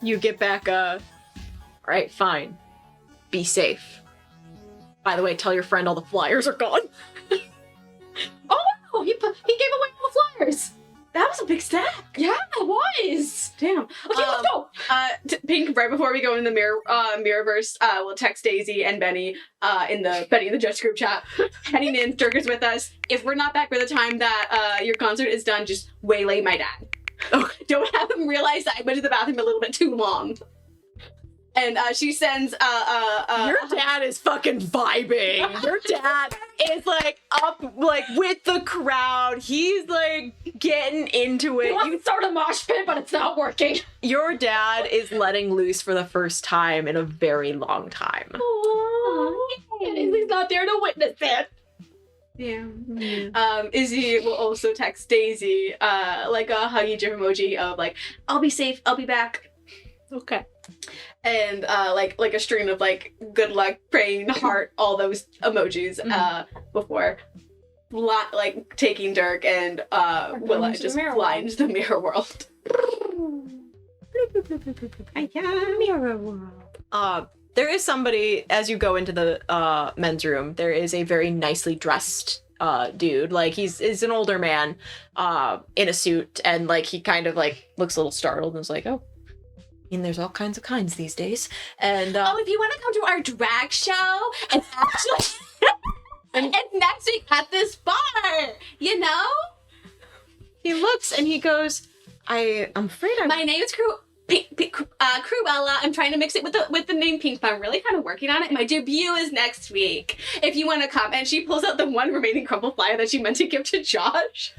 You get back, all right, fine. Be safe. By the way, tell your friend all the flyers are gone. Oh, he gave away all the flyers. That was a big stack. Yeah, it was. Damn. Okay, let's go. Pink, right before we go in the Mirrorverse, we'll text Daisy and Benny in the Judge group chat. Heading in, Dirk is with us. If we're not back by the time that your concert is done, just waylay my dad. Oh, Don't have him realize that I went to the bathroom a little bit too long. And she sends your dad is fucking vibing. Your dad is up with the crowd. He's getting into He it. wants to start a mosh pit, but it's not working. Your dad is letting loose for the first time in a very long time. And Izzy's not there to witness it. Yeah. Izzy will also text Daisy a huggy gif emoji of I'll be safe, I'll be back. Okay. And like a stream of good luck, praying, heart, all those emojis before taking Dirk and Willa into the just mirror fly world. into the mirror world. Mirror world. There is somebody, as you go into the men's room, there is a very nicely dressed dude. He's an older man in a suit, and he kind of looks a little startled and is like, "Oh, I mean, there's all kinds of kinds these days." And If you want to come to our drag show and actually and next week at this bar, he looks and he goes, I'm afraid My name's Cruella. I'm trying to mix it with the name Pink, but I'm really kind of working on it. My debut is next week. If you want to come." And she pulls out the one remaining crumble flyer that she meant to give to Josh.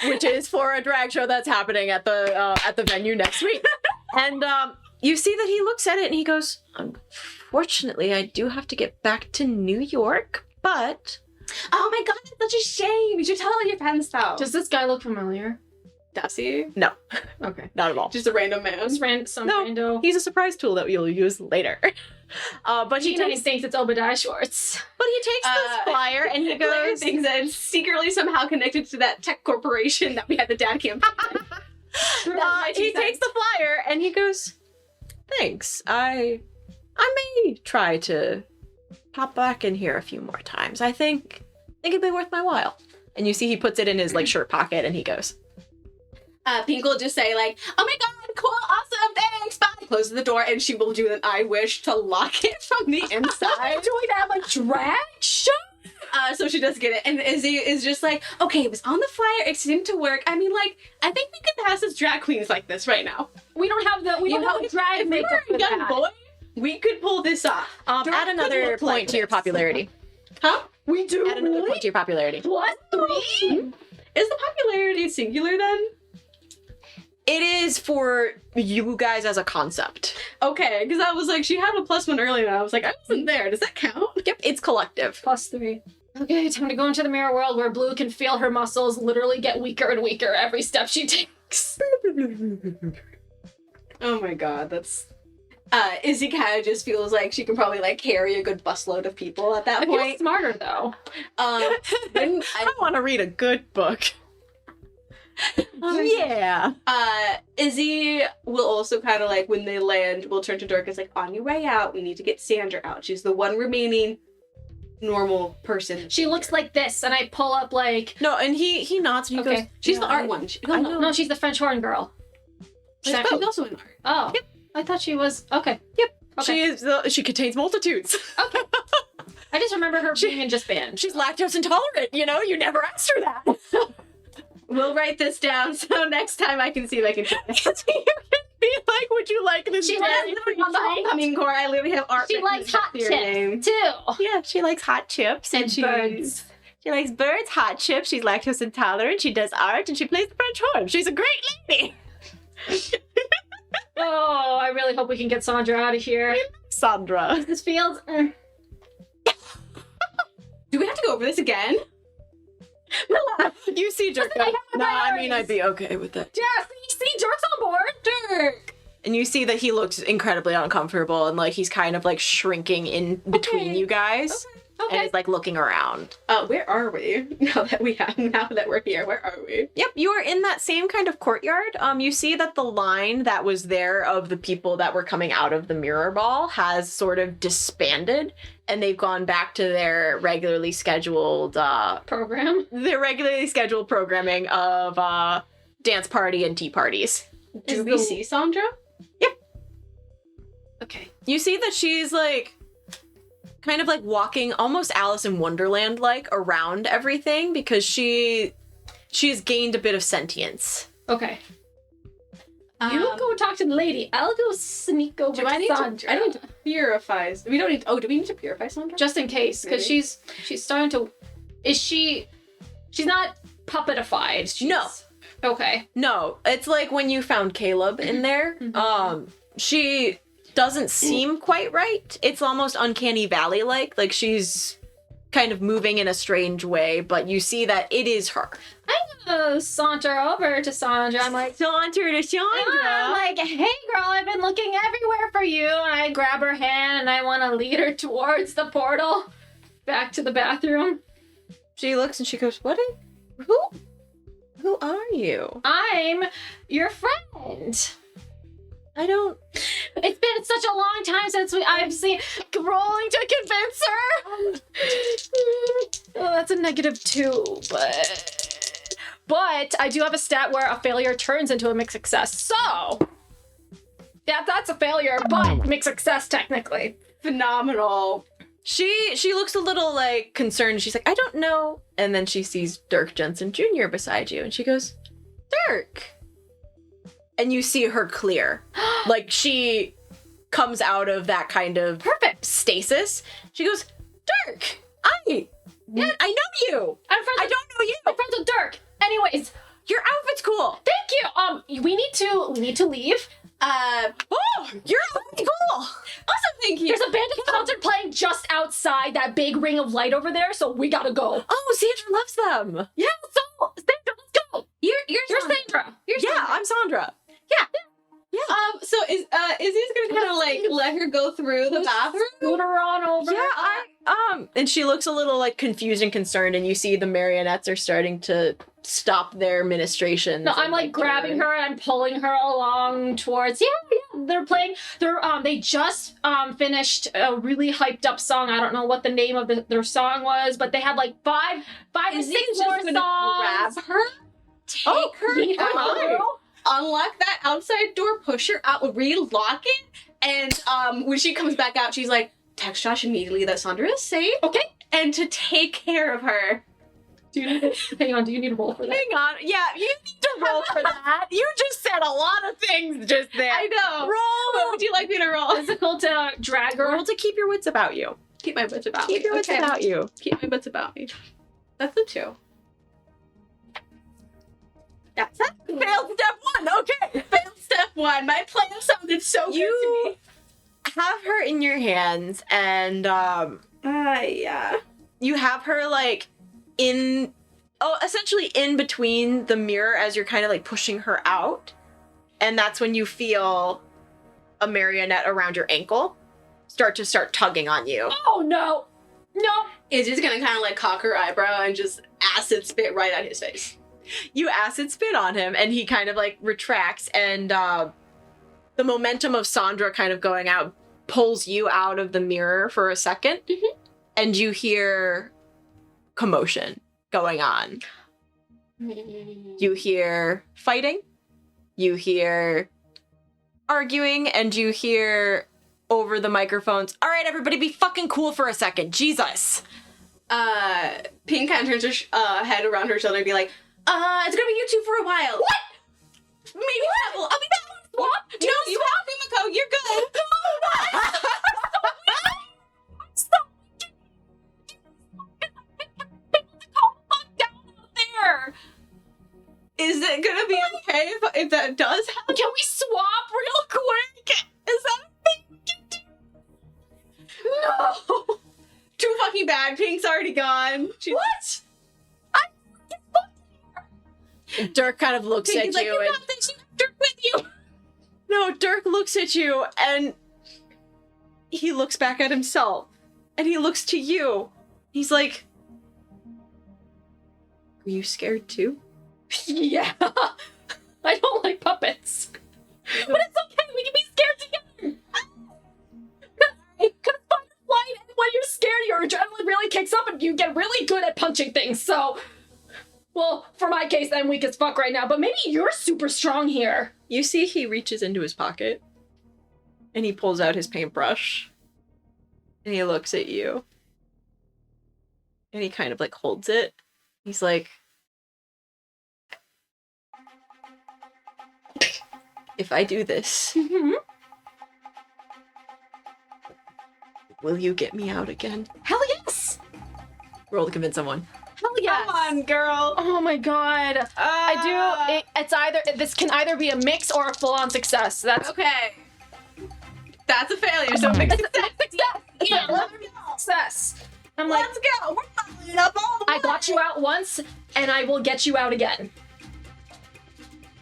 which is for a drag show that's happening at the venue next week. And you see that he looks at it and he goes, unfortunately, I do have to get back to New York, but... Oh my god, that's such a shame. You should tell all your friends though. Does this guy look familiar? Does he? No, Okay. not at all. Just a random man. Just some No, rando. He's a surprise tool that you'll use later. But he He thinks it's Obadiah Schwartz. takes this flyer and he goes... things that is secretly somehow connected to that tech corporation that we had the dad campaign. He takes the flyer and he goes, thanks. I may try to pop back in here a few more times. I think it'd be worth my while. And you see he puts it in his shirt pocket and he goes. Pink will just say like, oh my god, cool, awesome, thanks, bye. Closes the door and she will do an I wish to lock it from the inside. Do we have a drag show? So she does get it. And Izzy is just like, okay, it was on the flyer, it seemed to work. I mean, like, I think we could pass as drag queens like this right now. We don't have the drag If we makeup were for a young that. boy, we could pull this off. Add another look point like to your this. popularity. Huh? We do. Add another point to your popularity. Plus 3? Is the popularity singular then? It is for you guys as a concept. Okay, because I was like, she had a +1 earlier, and I was like, I wasn't there. Does that count? Yep, it's collective. Plus 3. Okay, time to go into the mirror world where Blue can feel her muscles literally get weaker and weaker every step she takes. Oh my god, that's... Izzy kind of just feels like she can probably like carry a good busload of people at that I feel point. smarter though. When I want to read a good book. Yeah. Izzy will also kind of like, when they land, will turn to Dirk as like, on your way out, we need to get Sandra out. She's the one remaining normal person. She looks like this, and I pull up like... No, and he nods and he goes, She's the art one. No, she's the French horn girl. She's also in art. Oh. Yep. I thought she was... Okay. Yep. Okay. She contains multitudes. Okay. I just remember her being in just band. She's lactose intolerant, you never asked her that. We'll write this down so next time I can see if I can do it. You can be like, would you like this? She On the homecoming core, I literally have art. She likes hot chips, too. Yeah, she likes hot chips And birds. She likes birds, hot chips. She's lactose intolerant. She does art and she plays the French horn. She's a great lady. Oh, I really hope we can get Sandra out of here. Sandra. This feels... Do we have to go over this again? You see Dirk. Listen, I have my priorities. I'd be okay with that. Yeah, see, Dirk's on board. Dirk. And you see that he looks incredibly uncomfortable and like he's kind of like shrinking in between you guys. And Okay. is like looking around. Where are we? Now that we're here, where are we? Yep, you are in that same kind of courtyard. You see that the line that was there of the people that were coming out of the mirror ball has sort of disbanded, and they've gone back to their regularly scheduled Program. programming of dance party and tea parties. Do we see Sandra? Okay. You see that she's like kind of like walking almost Alice in Wonderland like around everything because she's gained a bit of sentience. Okay. You go talk to the lady. I'll go sneak over to Sandra. I need to purify. We don't need. Oh, do we need to purify Sandra? Just in case, because she's starting to. Is she? She's not puppetified. She's, No. Okay. No, it's like when you found Caleb in there. She doesn't seem quite right. It's almost Uncanny Valley like she's kind of moving in a strange way, but you see that it is her. I'm gonna saunter over to Sandra. I'm like, Saunter to Sandra. I'm like, hey girl, I've been looking everywhere for you. And I grab her hand and I want to lead her towards the portal back to the bathroom. She looks and she goes, who are you? I'm your friend. I don't... It's been such a long time since I've seen rolling to convince her. Oh, that's a -2, but I do have a stat where a failure turns into a mixed success. So yeah, that's a failure, but mixed success technically. Phenomenal. She looks a little like concerned. She's like, I don't know. And then she sees Dirk Jensen Jr. beside you and she goes, Dirk. And you see her clear. Like she comes out of that kind of Perfect. stasis. She goes, Dirk, I know you. I'm friends. I don't know you. I'm friends with Dirk. Anyways, Your outfit's cool. Thank you. We need to leave. Oh, your outfit's cool. Also, thank you. There's a band concert playing just outside that big ring of light over there, so we gotta go. Oh, Sandra loves them. Yeah, so Sandra, let's go. You're Sandra. You're Yeah, Sandra. I'm Sandra. So is Izzy's gonna kind of like let her go through the bathroom? Scoot her on over. Yeah, and she looks a little like confused and concerned, and you see the marionettes are starting to stop their ministrations. No, I'm like grabbing her and I'm pulling her along towards. Yeah. They're playing. They just finished a really hyped up song. I don't know what the name of their song was, but they had like five or Izzy's six just more gonna songs. grab her, take her yeah. out, unlock that outside door, push her out, relock it, and when she comes back out, she's like, text Josh immediately that Sandra is safe. Okay. And to take care of her. Hang on. Do you need a roll for that? Hang on. Yeah, you need to roll for that. You just said a lot of things just there. I know. Roll. What would you like me to roll? Physical to drag her. Roll to keep your wits about you. Keep my wits about me. Keep your wits Okay. about you. Keep my wits about me. That's a 2. That's it. Failed step 1. Okay. Failed step 1. My plan sounded so good to You me. have her in your hands, and Yeah. you have her like essentially in between the mirror as you're kind of like pushing her out, and that's when you feel a marionette around your ankle start tugging on you. Oh no. Izzy's gonna kind of like cock her eyebrow and just acid spit right at his face. You acid spit on him, and he kind of like retracts, and the momentum of Sandra kind of going out pulls you out of the mirror for a second, and you hear commotion going on. You hear fighting, you hear arguing, and you hear over the microphones, "All right, everybody be fucking cool for a second, Jesus." Pink kind of turns her head around her shoulder and be like, it's gonna be you two for a while. What? Maybe Pebble. I'll be back. What? No, you have Mimiko. You're good. Stop. Down out there. Is it gonna be okay if that does happen? Can we swap real quick? Is that a thing we can do? No. Too fucking bad. Pink's already gone. What? Dirk kind of looks Pink at is like, you, you and got this. You have Dirk with you. no, Dirk looks at you, and he looks back at himself, and he looks to you. He's like, "Are you scared too?" Yeah. I don't like puppets. But it's okay. We can be scared together. Because fight or flight, and when you're scared, your adrenaline really kicks up and you get really good at punching things. So, well, for my case, I'm weak as fuck right now. But maybe you're super strong here. You see he reaches into his pocket, and he pulls out his paintbrush, and he looks at you, and he kind of like holds it. He's like, "If I do this, will you get me out again?" Hell yes. Roll to convince someone. Hell yes. Come on, girl. Oh my god. I do. This can either be a mix or a full-on success. That's Okay. That's a failure. So mix it. yeah. Let's go. Success. I'm like, Let's go. We're following up all the way. I got you out once, and I will get you out again.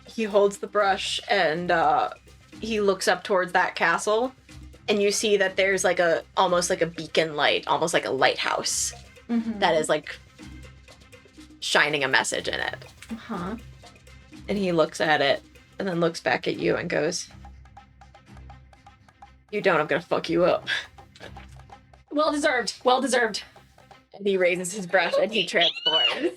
He holds the brush, and he looks up towards that castle, and you see that there's like almost like a beacon light, almost like a lighthouse that is like shining a message in it. Uh-huh. And he looks at it, and then looks back at you and goes, "You don't, I'm gonna fuck you up." Well deserved. Well deserved. And he raises his brush and he transforms.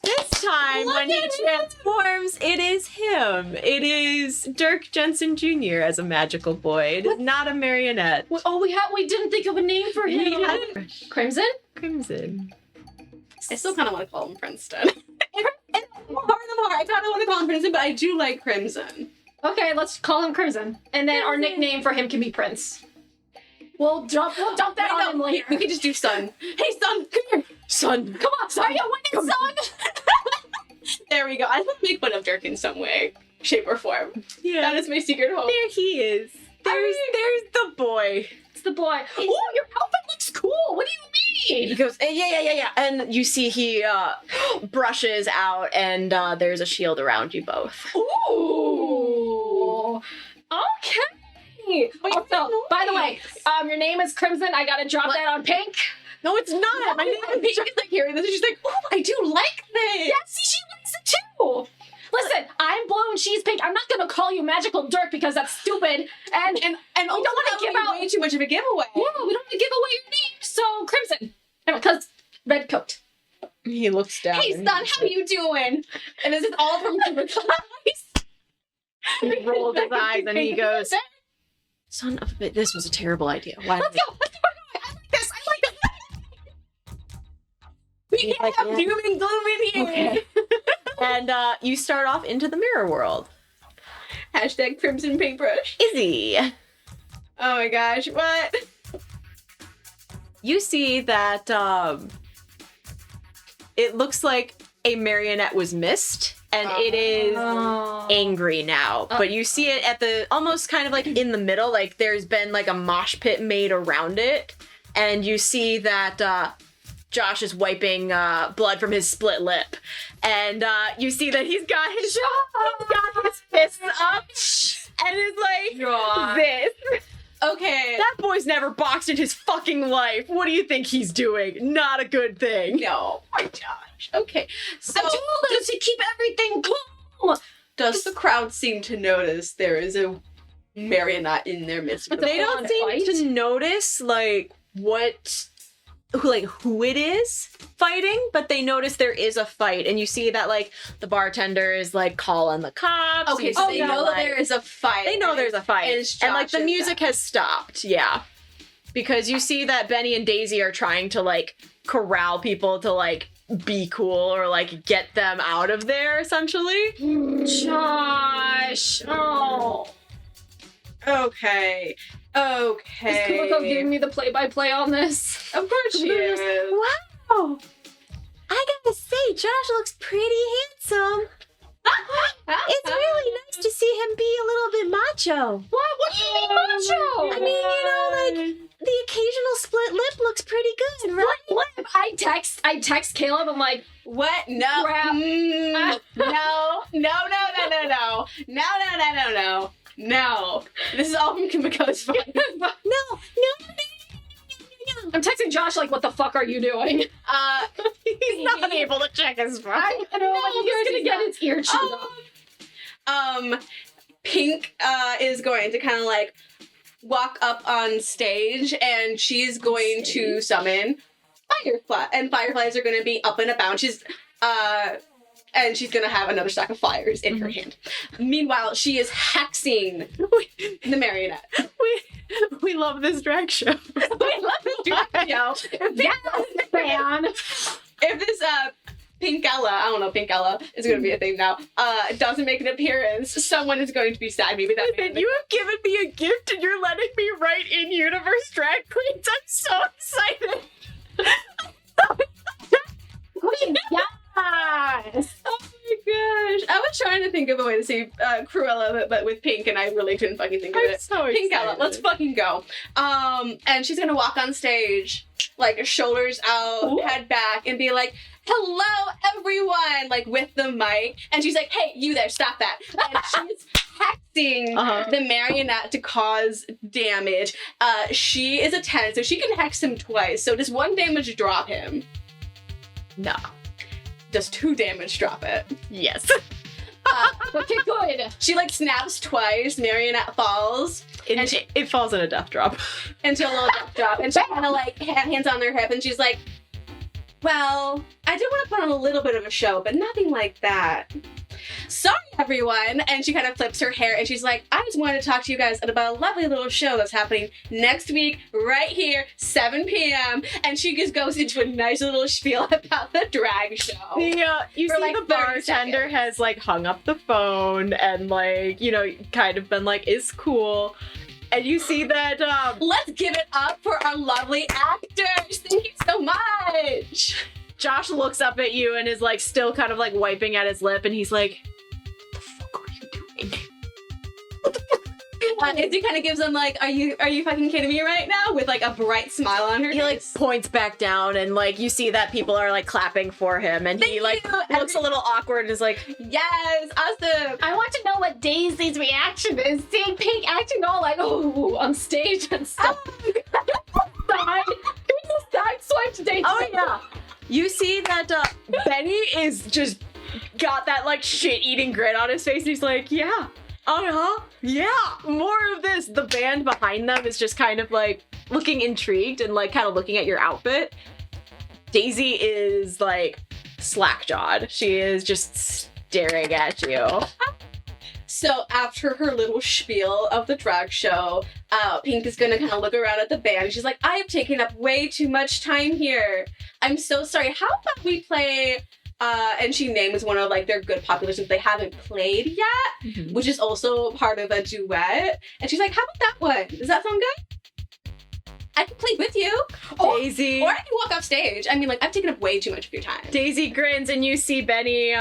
This time, when he transforms, it is him. It is Dirk Jensen Jr. as a magical boy. It is not a marionette. Oh, we didn't think of a name for him. He had Crimson? Crimson. I still kind of want to call him Princeton. Heart of the heart. I kind of want to call him Princeton, but I do like Crimson. Okay, let's call him Crimson. And then our nickname for him can be Prince. We'll dump that on him later. We could just do Sun. Hey, Sun, come here. Son, Come on, are you winning, son? There we go. I would make fun of Dirk in some way, shape, or form. yeah. That is my secret hope. There he is. There's the boy. It's the boy. Oh, your outfit looks cool. What do you He mean? goes, yeah. And you see he brushes out, and there's a shield around you both. Ooh. Okay. Also, by the way, your name is Crimson. I gotta drop that on Pink. No, it's not. My name is Pink is like hearing this, and she's like, "Oh, I do like this." Yeah, see, she likes it too. Listen, I'm blue and she's pink. I'm not gonna call you Magical Dirk because that's stupid. And And we don't want to give out. way too much of a giveaway. Yeah, we don't want to give away your name. So Crimson, because red coat. He looks down. Hey, and son, how you doing? And this is all from Kimberly. he rolls his eyes and he goes, "Son of a bitch, this was a terrible idea. Why?" Let's go. Let's go. I like this. I like this. We He's can like, have yeah. doom and gloom in here. Okay. And you start off into the mirror world. Hashtag Crimson Paintbrush. Izzy, Oh my gosh, what? you see that it looks like a marionette was missed, and it is angry now. But you see it at the almost kind of like in the middle, like there's been like a mosh pit made around it, and you see that Josh is wiping blood from his split lip, and you see that he's got his fists up and is like this. Okay. That boy's never boxed in his fucking life. What do you think he's doing? Not a good thing. No, my gosh. Okay. So I told him to keep everything cool. does the crowd seem to notice there is a marionette in their midst? But With the They don't seem fight? to notice like who it is fighting, but they notice there is a fight, and you see that like the bartender is like calling the cops. Okay, You so see they know like, that there is a fight. they know there's a fight, it's and like the Josh music has stopped. Yeah, because you see that Benny and Daisy are trying to like corral people to like be cool or like get them out of there, essentially. Josh. Oh. Okay. Okay. Is Kumiko giving me the play-by-play on this? Of course she is. Wow, I gotta say, Josh looks pretty handsome. It's really nice to see him be a little bit macho. What do you mean, macho? I mean, you know, like the occasional split lip looks pretty good, right? What? I text Caleb. I'm like, What? No. Crap. No. No. This is all from Kimiko's phone. No. I'm texting Josh like, what the fuck are you doing? He's not able to check his phone. I know, but he's gonna get his ear chewed up. Pink is going to kind of like walk up on stage, and she's going to summon firefly, and fireflies are going to be up and about. And she's gonna have another stack of fires in her hand. Meanwhile, she is hexing the marionette. We love this drag show. We love this drag show. Yes, man. If this Pinkella, I don't know, Pinkella is going to be a thing now, doesn't make an appearance, someone is going to be sad. Maybe that man. You have given me a gift and you're letting me write in universe drag queens. I'm so excited. Yes. Oh my gosh. I was trying to think of a way to say Cruella, but with pink, and I really couldn't fucking think of it. so Pinkella, let's fucking go. And she's gonna walk on stage, like shoulders out, Ooh. head back, and be like, "Hello, everyone!" Like with the mic, and she's like, "Hey, you there? Stop that!" And she's hexing the marionette to cause damage. She is a 10, so she can hex him twice. So does 1 damage drop him? No. Does 2 damage drop it? Yes. Okay, good. She like snaps twice, marionette falls It falls in a death drop. into a little death drop, and she kind of like hands on their hip, and she's like, "Well, I do want to put on a little bit of a show, but nothing like that. Sorry, everyone." And she kind of flips her hair, and she's like, "I just wanted to talk to you guys about a lovely little show that's happening next week, right here, 7 p.m. And she just goes into a nice little spiel about the drag show. You For, see like, the 30 bartender seconds. has like hung up the phone and like, you know, kind of been like, "It's cool." And you see that Let's give it up for our lovely actors. Thank you so much. Josh looks up at you and is like still kind of like wiping at his lip, and he's like, "What the fuck are you doing?" Izzy kind of gives him like, are you fucking kidding me right now? With like a bright smile on her He like face. points back down, and like you see that people are like clapping for him, and he like looks a little awkward and is like, Yes, awesome. I want to know what Daisy's reaction is. Seeing Pink acting all like, oh, on stage and stuff. Side. Can we just side swipe to Daisy? "Oh yeah." You see that Benny is just got that like shit-eating grin on his face, and he's like, "Yeah. Yeah, more of this." The band behind them is just kind of like looking intrigued and like kind of looking at your outfit. Daisy is like slack-jawed. She is just staring at you. So after her little spiel of the drag show, Pink is gonna kind of look around at the band. She's like, I have taken up way too much time here. I'm so sorry. How about we play, and she names one of like their good popular songs they haven't played yet, which is also part of a duet. And she's like, how about that one? Does that sound good? I can play with you. Daisy. Or I can walk off stage. I mean, like, I've taken up way too much of your time. Daisy grins, and you see Benny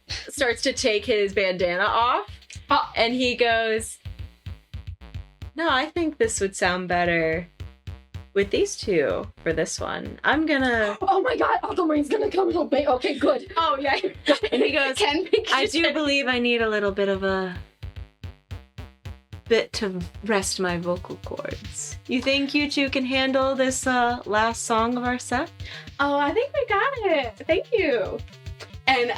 starts to take his bandana off. And he goes, "No, I think this would sound better with these two for this one. I'm gonna..." Oh my god, Aquamarine's gonna come help me. Okay, good. Oh, yeah. And he goes, "I do believe I need a little bit of a bit to rest my vocal cords. You think you two can handle this last song of our set?" Oh, I think we got it. Thank you. And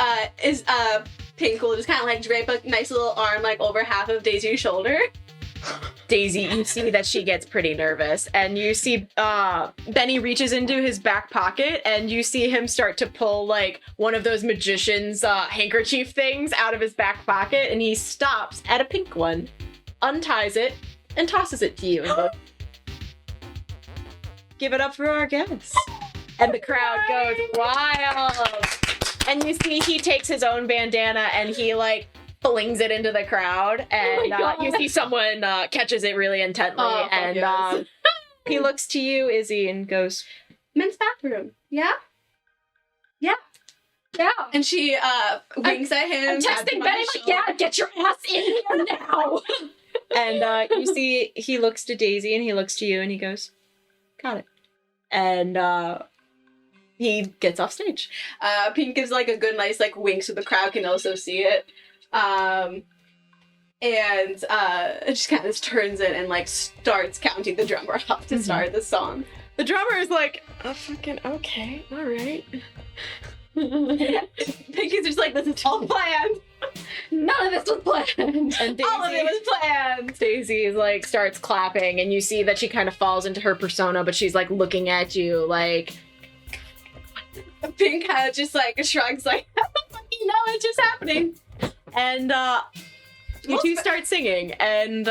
Pink will just kind of like drape a nice little arm like over half of Daisy's shoulder. Daisy, you see that she gets pretty nervous, and you see Benny reaches into his back pocket, and you see him start to pull like one of those magician's handkerchief things out of his back pocket, and he stops at a pink one, unties it, and tosses it to you, and goes, "Give it up for our guests." And the crowd goes wild. And you see he takes his own bandana and he like flings it into the crowd, and you see someone catches it really intently, and he looks to you, Izzy, and goes, Men's bathroom. Yeah? Yeah. And she winks at him. I'm texting Benny like, yeah, get your ass in here now. and you see he looks to Daisy and he looks to you and he goes, "Got it." And he gets off stage. Pink gives like a good nice like wink so the crowd can also see it. And it just kind of turns in and like starts counting the drummer up to start the song. The drummer is like, "Oh, fucking okay, all right." Pink is just like, this is all planned. None of this was planned. And Daisy, All of it was planned. Daisy is like starts clapping, and you see that she kind of falls into her persona, but she's like looking at you like. Pink just like shrugs like, I don't fucking know, it's just happening. And you two start singing, and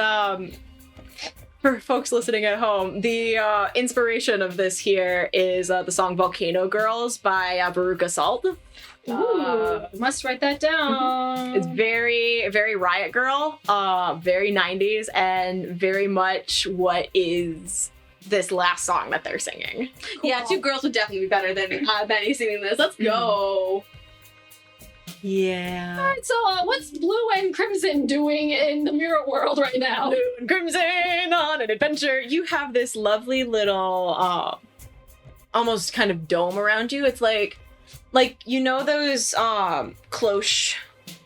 for folks listening at home, the inspiration of this here is the song Volcano Girls by Veruca Salt. Must write that down. It's very, very Riot Girl, very 90s, and very much what is this last song that they're singing. Cool. Yeah, two girls would definitely be better than Benny singing this. Let's go. Yeah. Alright, so what's Blue and Crimson doing in the mirror world right now? Blue and Crimson on an adventure. You have this lovely little, almost kind of dome around you. It's like you know those cloche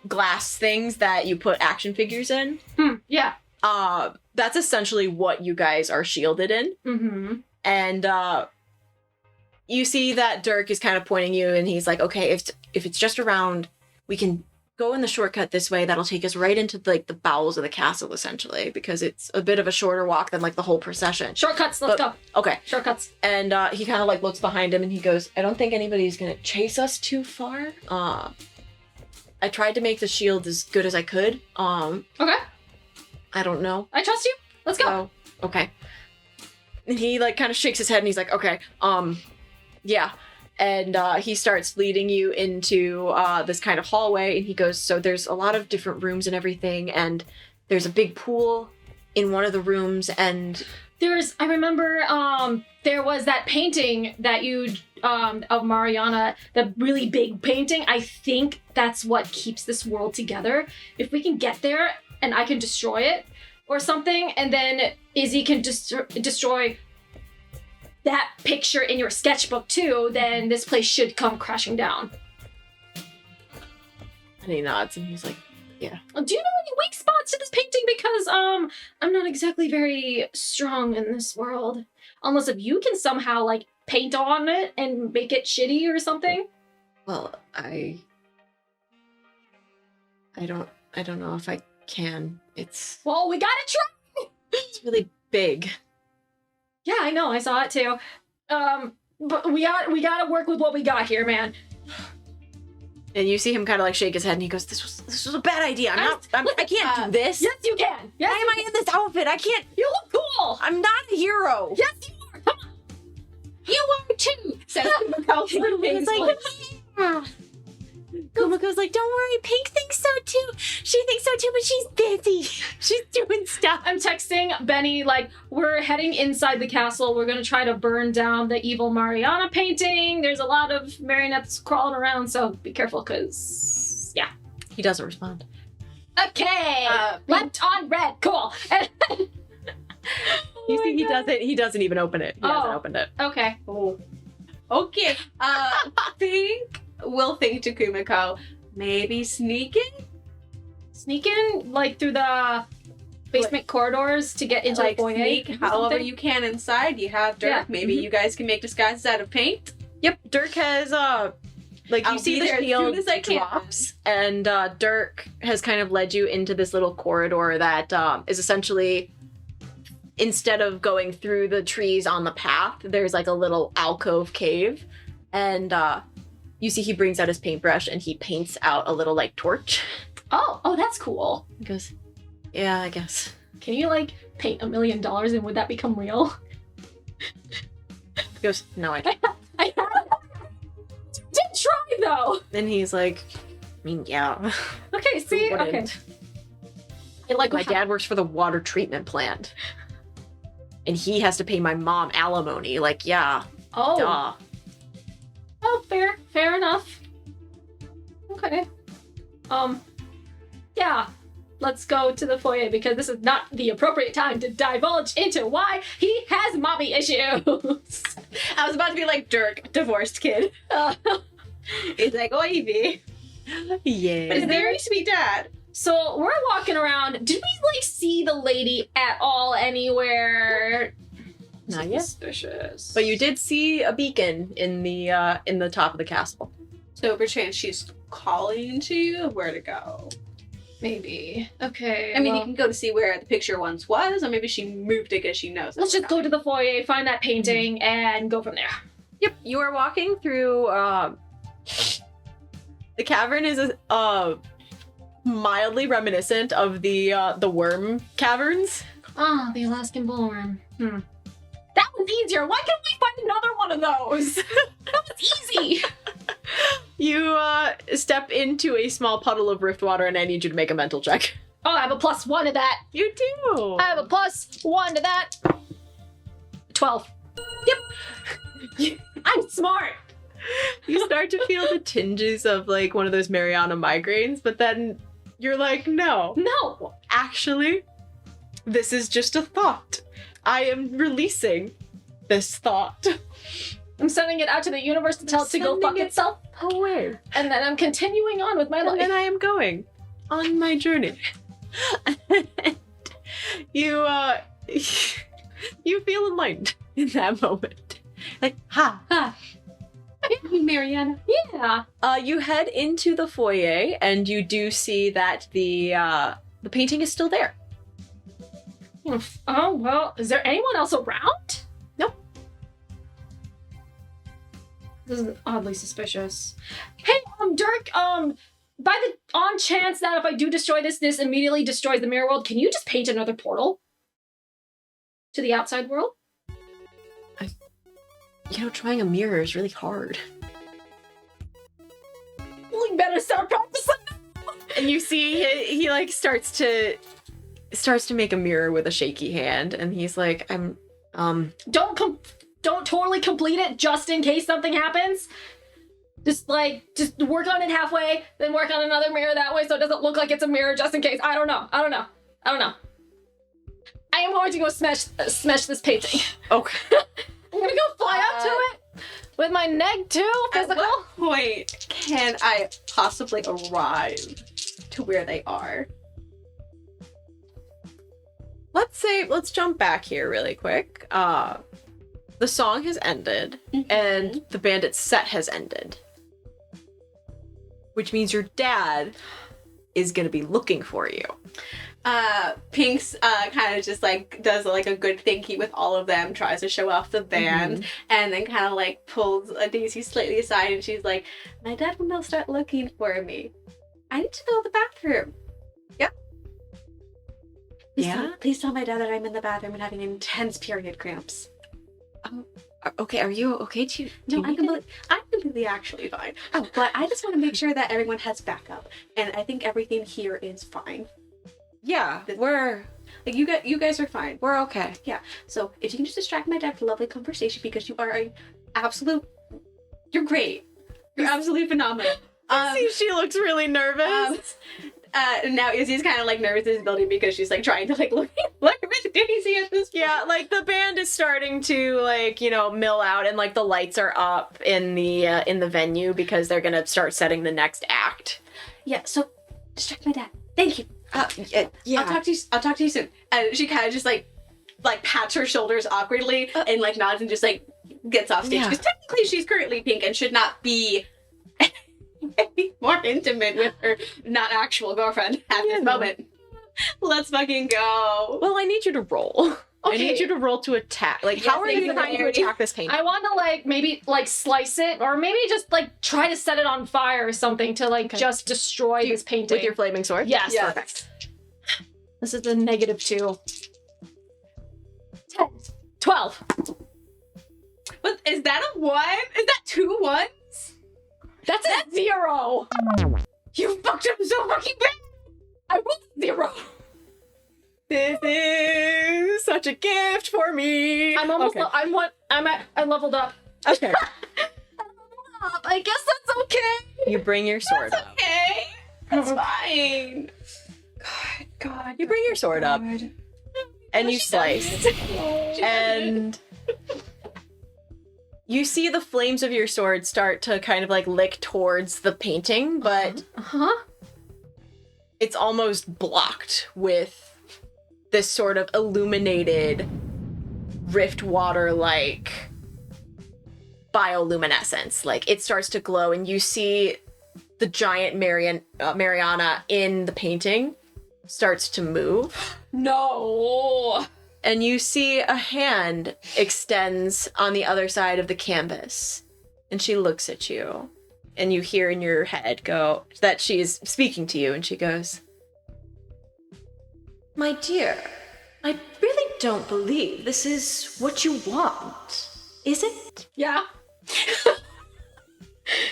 glass things that you put action figures in? Yeah. That's essentially what you guys are shielded in. Mm-hmm. And you see that Dirk is kind of pointing you, and he's like, "Okay, if it's just around, we can go in the shortcut this way. That'll take us right into like the bowels of the castle, essentially, because it's a bit of a shorter walk than like the whole procession." Shortcuts, let's go. Okay. Shortcuts. And he kind of like looks behind him, and he goes, "I don't think anybody's gonna chase us too far. I tried to make the shield as good as I could. Okay. I don't know. I trust you. Let's go. Oh, okay." And he like kind of shakes his head, and he's like, "Okay, yeah." And he starts leading you into this kind of hallway, and he goes, "So there's a lot of different rooms and everything, and there's a big pool in one of the rooms, and I remember there was that painting that you of Mariana, the really big painting. I think that's what keeps this world together. If we can get there and I can destroy it or something, and then Izzy can destroy that picture in your sketchbook too, then this place should come crashing down. and he nods and he's like, Do you know any weak spots to this painting? Because I'm not exactly very strong in this world. Unless if you can somehow like paint on it and make it shitty or something. well, I don't know if I can. It's Well, we gotta try. it's really big. Yeah, I know. I saw it too. But we gotta work with what we got here, man. And you see him kind of like shake his head, and he goes, "This was a bad idea. I can't do this. Yes, you can. Yes, Why am I in this outfit? I can't. you look cool. I'm not a hero." Yes, you are. Come on. You are too, says Kumiko. It's like, yeah. Kumako's like, "Don't worry, Pink thinks so too. She thinks so too, but she's busy. She's doing stuff." I'm texting Benny, like, we're heading inside the castle. We're gonna try to burn down the evil Mariana painting. There's a lot of marionettes crawling around, so be careful, because, yeah. He doesn't respond. Okay! Left on red, cool. You see, he doesn't even open it. He hasn't opened it. Okay. Okay. We'll think to Kumiko. Maybe sneaking? Sneak in, like, through the basement corridors to get into Like the foyer. sneak or however something? you can inside. You have Dirk. Yeah. Maybe you guys can make disguises out of paint. Yep, Dirk has like you I'll see be the there as shield soon as I can. drops, and Dirk has kind of led you into this little corridor that is essentially, instead of going through the trees on the path, there's like a little alcove cave, and you see he brings out his paintbrush and he paints out a little like torch. Oh, that's cool. He goes, "Yeah, I guess." Can you, like, paint $1 million and would that become real? He goes, "No, I can't." I did try, though. And he's like, "I mean, yeah." Okay, see? Who Okay. wouldn't? Like, My dad works for the water treatment plant. And he has to pay my mom alimony. Like, yeah, Oh. duh. Oh, fair enough. Okay. Yeah. Let's go to the foyer because this is not the appropriate time to divulge into why he has mommy issues. I was about to be like Dirk, divorced kid. He's like, oh, Evie. But Yeah. his very sweet dad. So we're walking around. Did we like see the lady at all anywhere? Not yet. Suspicious. But you did see a beacon in the top of the castle. So perchance she's calling to you of where to go. Maybe. Okay. I mean, well, you can go to see where the picture once was, or maybe she moved it because she knows. let's just go to the foyer, find that painting, and go from there. Yep, you are walking through. The cavern is mildly reminiscent of the worm caverns. Ah, the Alaskan bullworm. That was easier. Why can't we find another one of those? That was easy. You step into a small puddle of rift water, and I need you to make a mental check. Oh, I have a +1 to that. You do. I have a +1 to that. 12. Yep. I'm smart. You start to feel the tinges of like one of those Mariana migraines, but then you're like, no, No. actually, this is just a thought. I am releasing this thought. I'm sending it out to the universe to tell it to go fuck Sending it itself. away. And then I'm continuing on with my And life. then I am going on my journey. You you feel enlightened in that moment. Like, ha. Mariana. Yeah. You head into the foyer and you do see that the painting is still there. Oh, well, is there anyone else around? Nope. This is oddly suspicious. Hey, Dirk, by the on chance that if I do destroy this immediately destroys the mirror world, can you just paint another portal to the outside world? You know, trying a mirror is really hard. We better start practicing. And you see he like starts to starts to make a mirror with a shaky hand, and he's like, Don't totally complete it just in case something happens. Just work on it halfway, then work on another mirror that way so it doesn't look like it's a mirror just in case. I don't know. I am going to go smash this painting. Okay. I'm gonna go fly up to it with my neg too, physical. At what point can I possibly arrive to where they are? Let's jump back here really quick. The song has ended, and the bandit set has ended. Which means your dad is gonna be looking for you. Pink's kind of just like does like a good thinky with all of them, tries to show off the band, and then kind of like pulls Daisy slightly aside, and she's like, "My dad will start looking for me. I need to go to the bathroom." Yep. Please tell my dad that I'm in the bathroom and having intense period cramps. Okay, are you okay? I'm completely actually fine. Oh, but I just want to make sure that everyone has backup, and I think everything here is fine. Yeah, We're like you guys are fine. we're okay. Yeah. So if you can just distract my dad with a lovely conversation, because you are you're great. You're absolutely phenomenal. See, she looks really nervous. Now Izzy's kind of like nervous in his building because she's like trying to like look at Daisy at this point. Yeah, like the band is starting to like, mill out, and like the lights are up in the venue because they're gonna start setting the next act. Yeah. So distract my dad. Thank you. Yeah. I'll talk to you soon. And she kind of just like pats her shoulders awkwardly and like nods and just like gets off stage, because technically she's currently Pink and should not be any more intimate with her not actual girlfriend at this moment. Let's fucking go. Well, I need you to roll. Okay. I need you to roll to attack. Like, how are you trying to attack this painting? I want to like maybe like slice it, or maybe just like try to set it on fire or something to like just destroy this painting With your flaming sword? Yes. Perfect. This is a -2. 10. 12. But is that a 1? Is that 2 1s? That's a 0. You fucked up so fucking bad. I rolled 0. This is such a gift for me. I'm almost. Okay. I leveled up. Okay. I guess that's okay. You bring your sword up. Okay. That's fine. God. You bring your sword up. And you slice. And you see the flames of your sword start to kind of like lick towards the painting, but it's almost blocked with this sort of illuminated rift water-like bioluminescence. Like, it starts to glow, and you see the giant Mariana in the painting starts to move. No. And you see a hand extends on the other side of the canvas, and she looks at you, and you hear in your head go that she's speaking to you, and she goes, "My dear, I really don't believe this is what you want, is it? Yeah.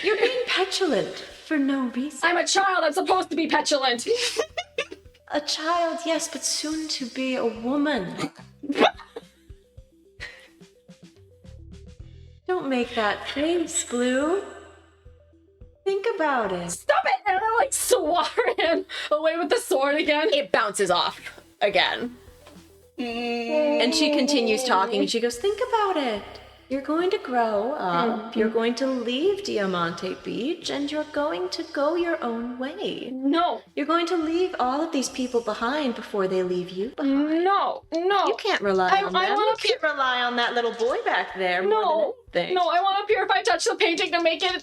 You're being petulant for no reason. I'm a child. I'm supposed to be petulant. A child, yes, but soon to be a woman. Don't make that face, Blue. Think about it." Stop it! And I like swat her hand away with the sword again. It bounces off again. And she continues talking, and she goes, "Think about it. You're going to grow up, you're going to leave Diamante Beach, and you're going to go your own way. No. You're going to leave all of these people behind before they leave you behind. No. You can't rely on them. I You want to can't rely on that little boy back there more No. than anything. No, I want to purify touch the painting to make it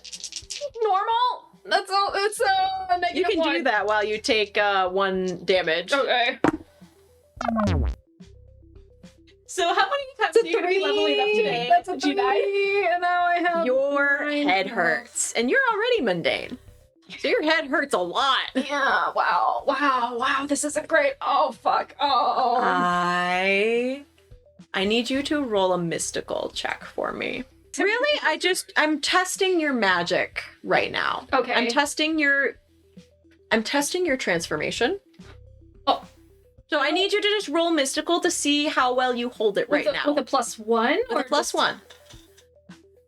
normal. That's all. It's a negative You can 1. do that while you take 1 damage. Okay. So how many times are you going to be leveling up today? That's a 3, and now I have Your 9 head health. hurts, and you're already mundane. So your head hurts a lot. Yeah. Wow. This isn't great. Oh fuck. Oh. I need you to roll a mystical check for me. Really? I'm testing your magic right now. Okay. I'm testing your transformation. Oh. So I need you to just roll mystical to see how well you hold it right now. With a +1? With a +1.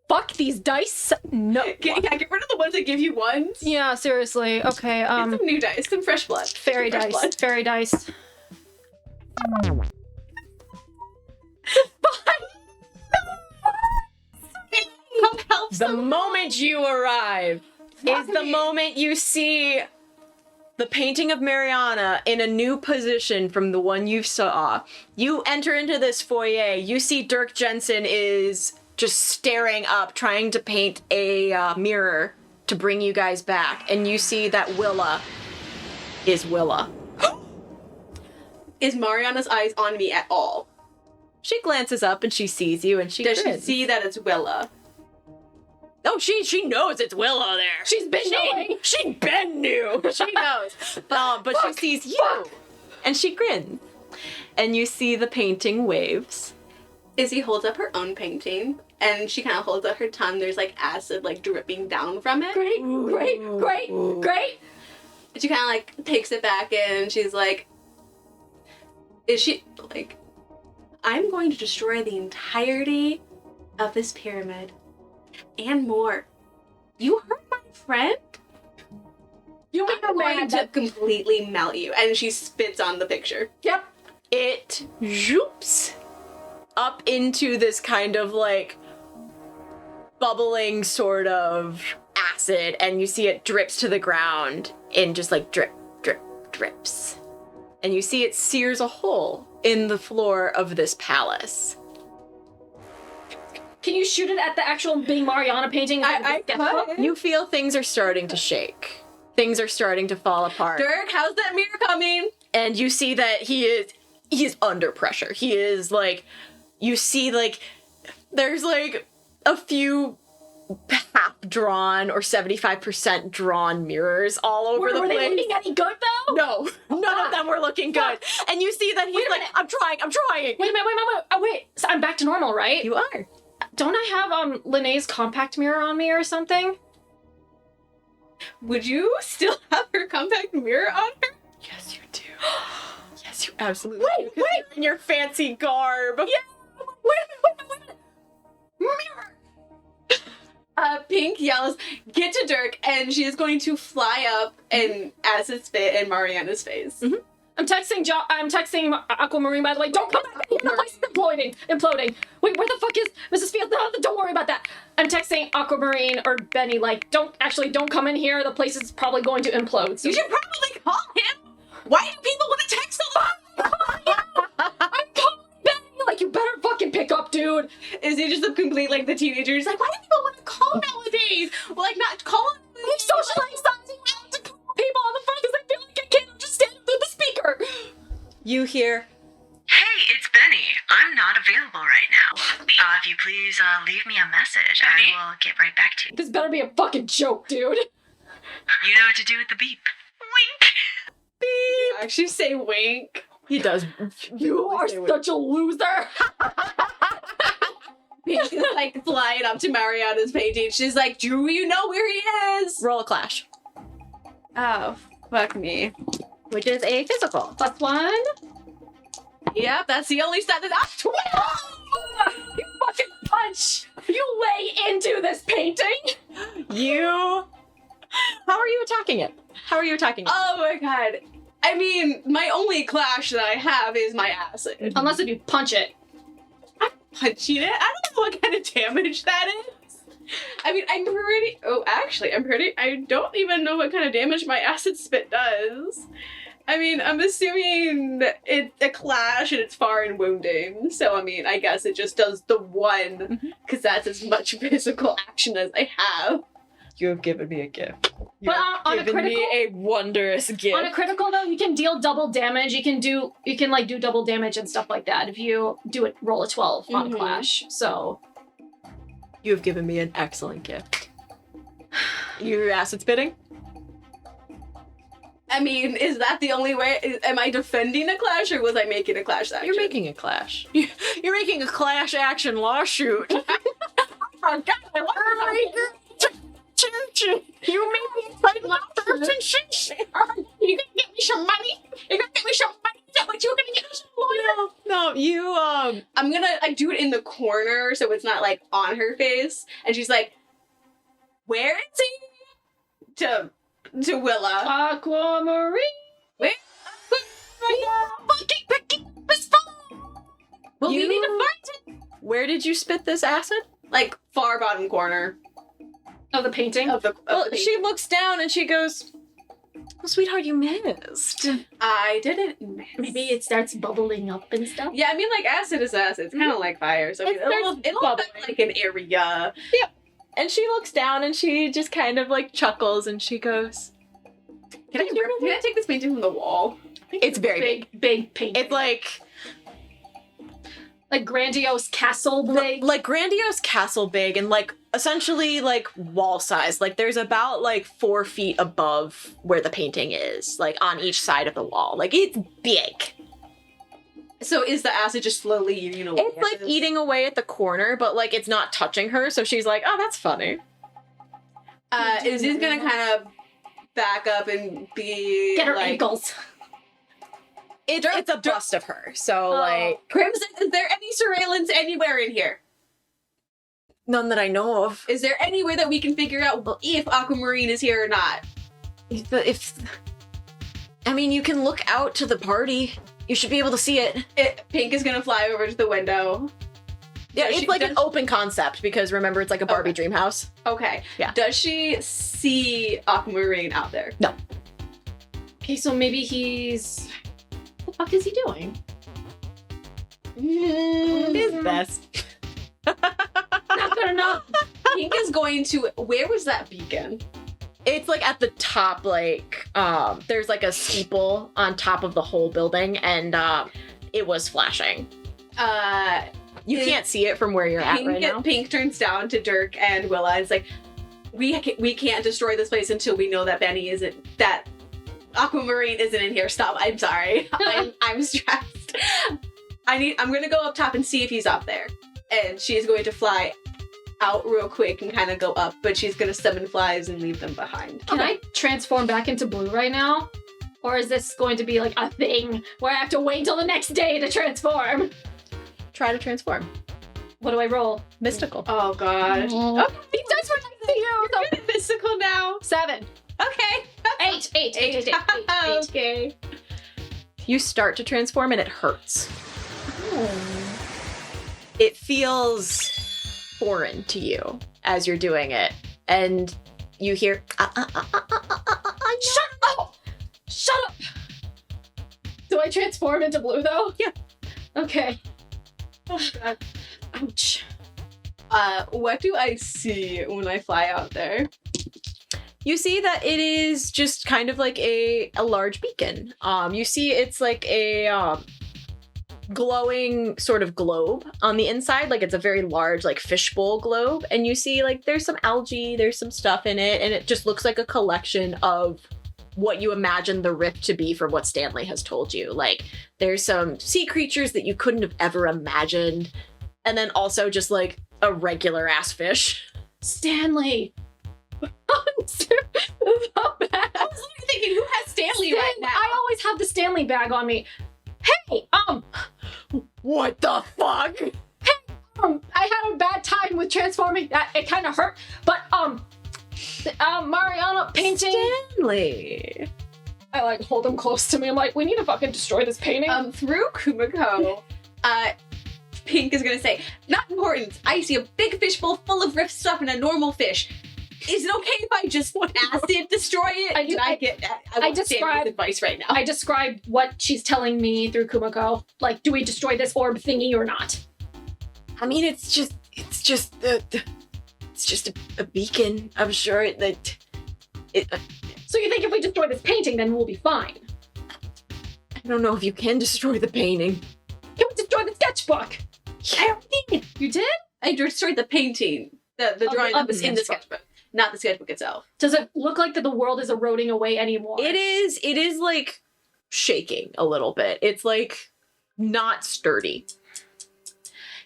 Fuck these dice. No. Get rid of the ones that give you ones. Yeah, seriously. Okay, Get some new dice, some fresh blood. fairy Some fresh dice. blood. Fairy dice. Come help The moment you arrive is the moment you see the painting of Mariana in a new position from the one you saw. You enter into this foyer. You see Dirk Jensen is just staring up, trying to paint a mirror to bring you guys back. And you see that Willa is Willa. Is Mariana's eyes on me at all? She glances up and she sees you and she Does she grins. see that it's Willa? Oh, she knows it's Willa there. She's been knowing. She been knew. She knows. But she sees you. And she grins. And you see the painting waves. Izzy holds up her own painting, and she kind of holds out her tongue. There's like acid like dripping down from it. Great, great. And she kind of like takes it back and she's like, is she like, I'm going to destroy the entirety of this pyramid and more. You hurt my friend? I'm going to completely melt you. And she spits on the picture. Yep. It zhoops up into this kind of like bubbling sort of acid, and you see it drips to the ground in just like drip, drip, drips. And you see it sears a hole in the floor of this palace. Can you shoot it at the actual being Mariana painting? I could. You feel things are starting to shake. Things are starting to fall apart. Dirk, how's that mirror coming? And you see that he is under pressure. He is like, you see like, there's like a few half drawn or 75% drawn mirrors all over the Were place. they looking any good though? No, none of them were looking good. And you see that he's like, I'm trying. Wait a minute. Oh, wait. So I'm back to normal, right? You are. Don't I have Linnea's compact mirror on me or something? Would you still have her compact mirror on her? Yes, you do. Yes, you absolutely do. 'Cause Wait. you're in your fancy garb. Yeah. Wait a minute. Mirror. Pink yells, get to Dirk, and she is going to fly up and acid spit in Mariana's face. Mm-hmm. I'm texting Aquamarine, by the way. Don't come back in. The place is imploding. Wait, where the fuck is Mrs. Fields? No, don't worry about that. I'm texting Aquamarine or Benny, like, don't come in here. The place is probably going to implode. So You should probably call him. Why do people want to text so long? I'm calling Benny. Like, you better fucking pick up, dude. Is he just a complete, like, the teenager? He's like, why do people want to call nowadays? Well, like, not call him. I'm social anxiety. I have to call people on the phone because I feel like I can't just stand through the speaker. You hear, Hey, it's Benny. I'm not available right now. If you please leave me a message, I will get right back to you. This better be a fucking joke, dude. You know what to do with the beep. Wink! You actually say wink. he does. You are such a loser. Pink is, like, flying up to Mariana's painting. She's like, do you know where he is? Roll a clash, Oh, fuck me. which is a physical. +1. Yep, that's the only stat that You fucking punch. You lay into this painting. How are you attacking it? Oh my god. I mean, my only clash that I have is my acid. Unless if you punch it. Punching it? I don't know what kind of damage that is. I mean, I don't even know what kind of damage my acid spit does. I mean, I'm assuming it's a clash and it's far and wounding. So, I mean, I guess it just does the one, because that's as much physical action as I have. You have given me a gift. You But have on a given critical, me a wondrous gift. on a critical though, you can deal double damage. You can do double damage and stuff like that if you do it. Roll a 12 on Mhm. clash. So You have given me an excellent gift. You're acid spitting? I mean, is that the only way? Am I defending a clash or was I making a clash action? You're making a clash. You're making a clash action lawsuit. Oh god, I love her. You made me fight my person. You gonna get me some money? You gonna get me some money? Is that what you're gonna I'm gonna do it in the corner so it's not like on her face. And she's like, "Where is he?" To Willa. Aquamarine. Where? Fucking picking up his phone. Well, we need to find it. Where did you spit this acid? Like far bottom corner Of the painting? of the. Well, she looks down and she goes, "Well, sweetheart, you missed." I didn't miss. Maybe it starts bubbling up and stuff. Yeah, I mean, like acid is acid. It's kind of like fire, so I mean, it'll affect like an area. And she looks down and she just kind of like chuckles and she goes, Can I take this painting from the wall? "It's very big. Big painting. It's like grandiose castle big. like grandiose castle big and like essentially like wall size. Like there's about like 4 feet above where the painting is, like on each side of the wall. Like it's big. So is the acid just slowly eating away? It's like eating away at the corner, but like it's not touching her. So she's like, "Oh, that's funny." Izzy's gonna kind of back up and be Get her like, ankles. It's a bust of her. So like Crimson, is there any surveillance anywhere in here? none that I know of. Is there any way that we can figure out if Aquamarine is here or not? If I mean, you can look out to the party. You should be able to see it. Pink is gonna fly over to the window. Yeah, Does it's she- like does- an open concept because remember, it's like a Barbie dream house. Okay. Yeah. Does she see Aquamarine out there? No. Okay, so maybe he's... What the fuck is he doing? His best. Not good enough. Pink is going to. Where was that beacon? It's like at the top, like there's like a steeple on top of the whole building, and it was flashing. You Is- can't see it from where you're at right now. Pink turns down to Dirk and Willa and is like, we can't destroy this place until we know that that Aquamarine isn't in here. Stop. I'm sorry. I'm stressed. I'm gonna go up top and see if he's up there. And she's going to fly out real quick and kind of go up, but she's gonna summon flies and leave them behind. Can I transform back into blue right now? Or is this going to be like a thing where I have to wait till the next day to transform? Try to transform. What do I roll? Mystical. Oh god. Oh, these dice were nice to you. You're good at mystical now. 7. Okay. 8. Okay. You start to transform and it hurts. It feels foreign to you as you're doing it, and you hear Shut up! Shut up! Do I transform into blue though? Yeah. Okay. Oh god. Ouch. What do I see when I fly out there? You see that it is just kind of like a large beacon. You see it's like a glowing sort of globe on the inside, like it's a very large like fishbowl globe, and you see like there's some algae, there's some stuff in it, and it just looks like a collection of what you imagine the rift to be from what Stanley has told you. Like there's some sea creatures that you couldn't have ever imagined, and then also just like a regular ass fish. Stanley! I'm so bad. I was literally thinking, who has Stanley right now? I always have the Stanley bag on me. Hey, What the fuck? I had a bad time with transforming. It kind of hurt, but Mariana painting. Stanley. I like hold him close to me. I'm like, we need to fucking destroy this painting. Through Kumiko, Pink is gonna say, not important. I see a big fishbowl full of rift stuff and a normal fish. Is it okay if I just acid destroy it? I want Stanley's advice right now. I describe what she's telling me through Kumiko. Like, do we destroy this orb thingy or not? I mean, it's just a beacon. I'm sure that it. So you think if we destroy this painting, then we'll be fine? I don't know if you can destroy the painting. Can we destroy the sketchbook? I did. You did? I destroyed the painting, the drawing that was in the sketchbook, not the sketchbook itself. Does it look like that the world is eroding away anymore? It is like shaking a little bit. It's like not sturdy.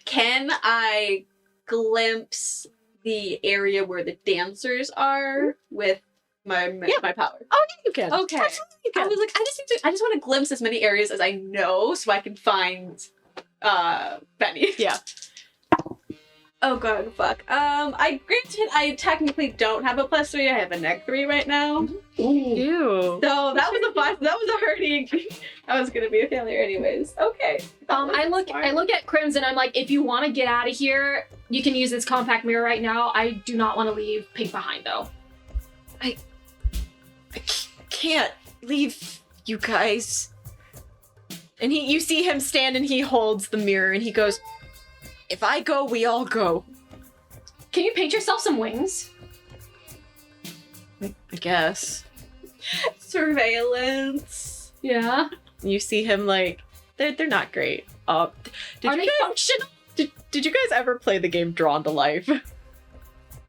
Can I glimpse the area where the dancers are with my power? Oh yeah, you can. Okay. Absolutely you I can. was like, I just want to glimpse as many areas as I know so I can find Benny. Yeah. Oh god, fuck. I technically don't have a +3. I have a -3 right now. Ew. So that was a 5. That was a hurting. That was gonna be a failure anyways. Okay. I look at Crimson. I'm like, if you want to get out of here, you can use this compact mirror right now. I do not want to leave Pink behind, though. I can't leave you guys. And you see him stand and he holds the mirror and he goes, if I go, we all go. Can you paint yourself some wings? I guess. Surveillance. Yeah. You see him like, they're not great. Are they functional? Did you guys ever play the game Drawn to Life?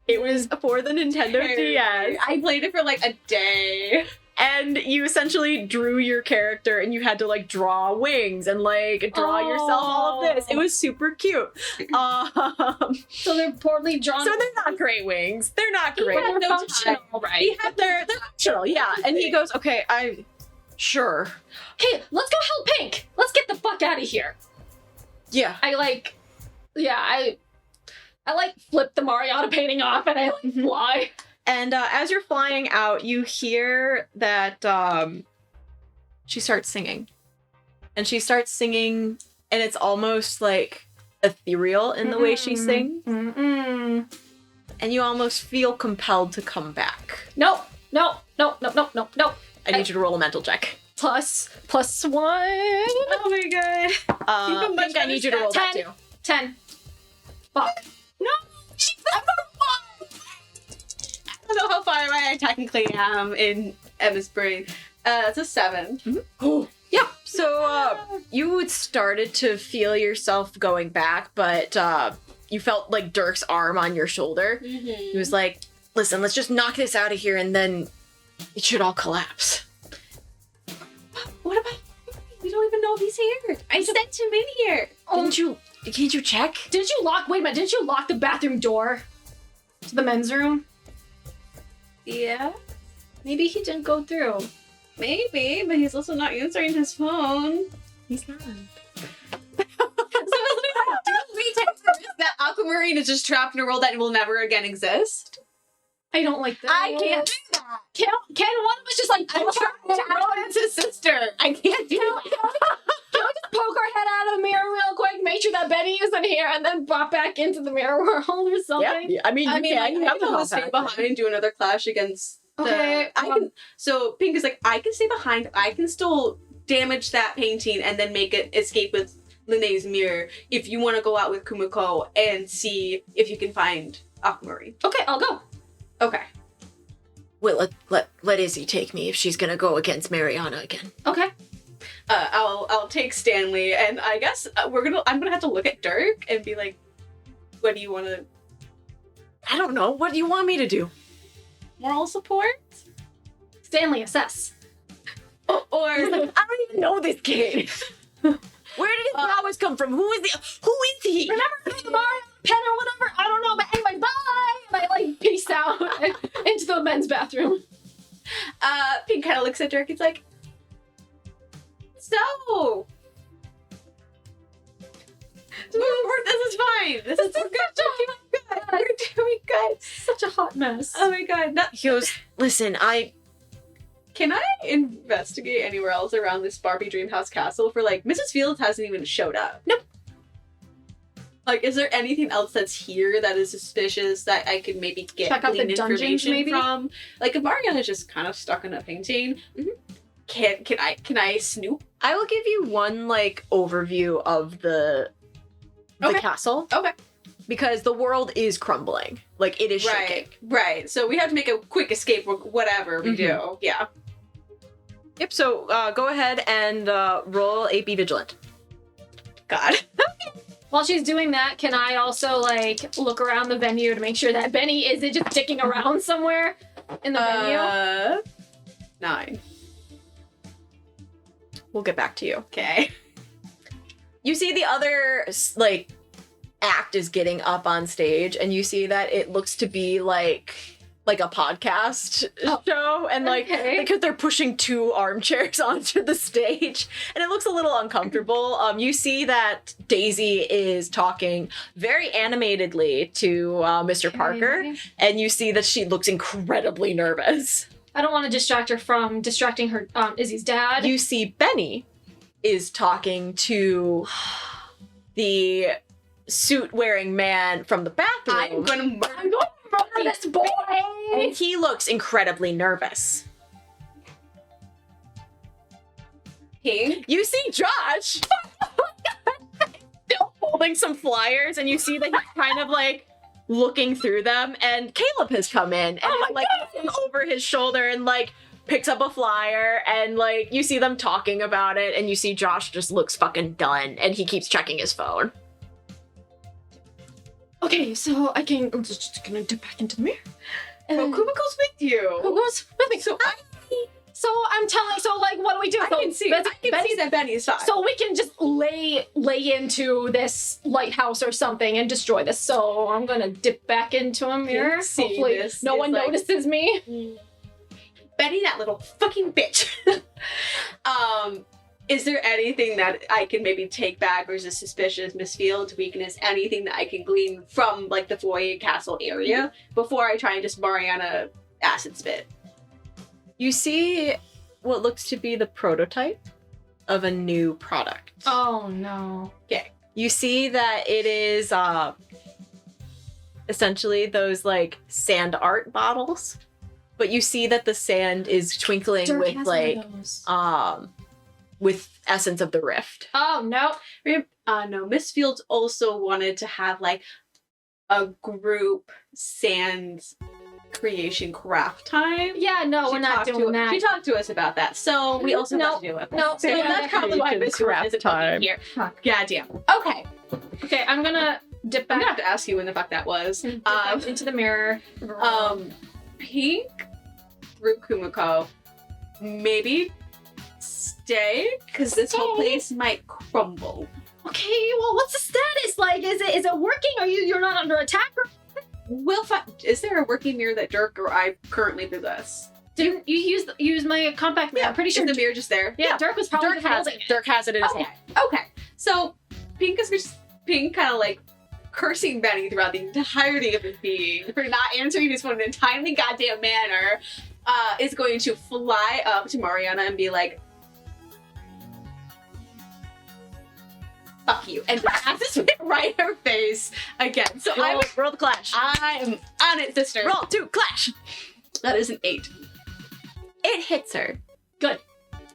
It was for the Nintendo DS. I played it for like a day. And you essentially drew your character and you had to like draw wings and like draw yourself all of this. It was super cute. So they're poorly drawn. So they're not great wings. They're not great. But they're functional, right? They're functional, yeah. And he goes, okay, sure. Hey, let's go help Pink. Let's get the fuck out of here. Yeah. I flip the Mariana painting off and I fly. And as you're flying out, you hear that she starts singing. And she starts singing, and it's almost like ethereal in the way she sings. And you almost feel compelled to come back. No. I need you to roll a mental check. +1. Oh my god. I think I need you to roll that too. 10. Fuck. No! I don't know how far away I technically am in Emma's brain. It's a 7. Yeah. So you had started to feel yourself going back, but you felt like Dirk's arm on your shoulder. He was like, listen, let's just knock this out of here and then it should all collapse. What about? We don't even know if he's here. I sent him in here. Can't you check? Didn't you lock the bathroom door to the men's room? Yeah, Maybe he didn't go through. maybe, but he's also not answering his phone. He's not. So do we take the risk that Aquamarine is just trapped in a world that will never again exist? I don't like that. I can't do that. Can one of us just like I'm trying to romance his sister. I can't do that. Can we just poke our head out of the mirror real quick, make sure that Betty isn't here, and then pop back into the mirror world or something? Yeah. I mean, I can almost stay behind and do another clash against. Okay, I can. So Pink is like, I can stay behind. I can still damage that painting and then make it escape with Linnea's mirror. If you want to go out with Kumiko and see if you can find Aquamarine. Okay, I'll go. Okay. Well, let Izzy take me if she's gonna go against Mariana again. Okay. I'll take Stanley, and I guess I'm gonna have to look at Dirk and be like, what do you want to? I don't know. What do you want me to do? Moral support? Stanley, assess. Or I don't even know this kid. Where did his powers come from? Who is he? Remember the Mario pen or whatever? I don't know, but anyway, bye! And I like peace out into the men's bathroom. Pink kind of looks at Dirk. It's like, so. This is fine. This is good. We're doing good. Such a hot mess. Oh my god. He goes, listen, Can I investigate anywhere else around this Barbie Dreamhouse castle for like Mrs. Fields hasn't even showed up? Nope. Like, is there anything else that's here that is suspicious that I could maybe Check out the glean dungeons, information maybe? from? Like, if Mariana's just kind of stuck in a painting, can I snoop? I will give you one like overview of the castle. Okay. Because the world is crumbling. Like it is shaking. Right. So we have to make a quick escape or whatever we do. Yeah. Yep, so go ahead and roll AP Vigilant. God. While she's doing that, can I also like look around the venue to make sure that Benny isn't just dicking around somewhere in the venue? 9. We'll get back to you. Okay. You see the other act is getting up on stage, and you see that it looks to be like like a podcast show, and like because they're pushing 2 armchairs onto the stage, and it looks a little uncomfortable. You see that Daisy is talking very animatedly to Mr. Parker, and you see that she looks incredibly nervous. I don't want to distract her from distracting her Izzy's dad. You see Benny is talking to the suit-wearing man from the bathroom. I'm gonna murder this boy! And he looks incredibly nervous. Pink. You see Josh still holding some flyers, and you see that he's kind of like looking through them, and Caleb has come in and is like looking over his shoulder and like picks up a flyer, and like you see them talking about it, and you see Josh just looks fucking done, and he keeps checking his phone. Okay, so I'm just gonna dip back into the mirror. Well, Kumiko's with you. Who goes with me? So I'm telling. So like, what do we do? I can see that Benny's fine. So we can just lay into this lighthouse or something and destroy this. So I'm gonna dip back into a mirror. Hopefully, no one notices me. Benny, that little fucking bitch. Is there anything that I can maybe take back, or is this suspicious, misfield's weakness, anything that I can glean from like the Foyer Castle area before I try and just Mariana acid spit? You see what looks to be the prototype of a new product. Oh no. Okay. You see that it is essentially those like sand art bottles, but you see that the sand is twinkling Dirk with has like one of those. with essence of the rift. Oh no. No, Miss Fields also wanted to have like a group sand creation craft time. Yeah, no, we're not doing that. She talked to us about that, so we also have to do it. No, so that's probably why Miss Fields isn't fucking here. Yeah, damn. Okay. Okay, I'm gonna dip back. I'm gonna have to ask you when the fuck that was. Dip back into the mirror. Pink through Kumiko. Maybe stay, because this whole place might crumble. Okay, well, what's the status? Like, is it working? You're not under attack? We'll find. Is there a working mirror that Dirk or I currently possess? Didn't you use my compact mirror? Yeah, I'm pretty sure is the mirror just there. Yeah, Dirk was probably Dirk has it in his hand. Okay. So Pink kind of like cursing Benny throughout the entirety of his being for not answering his phone in a timely goddamn manner. Is going to fly up to Mariana and be like, fuck you, and blast this right in her face again. So roll the clash. I am on it, sister. Roll 2 clash. That is an 8. It hits her. Good.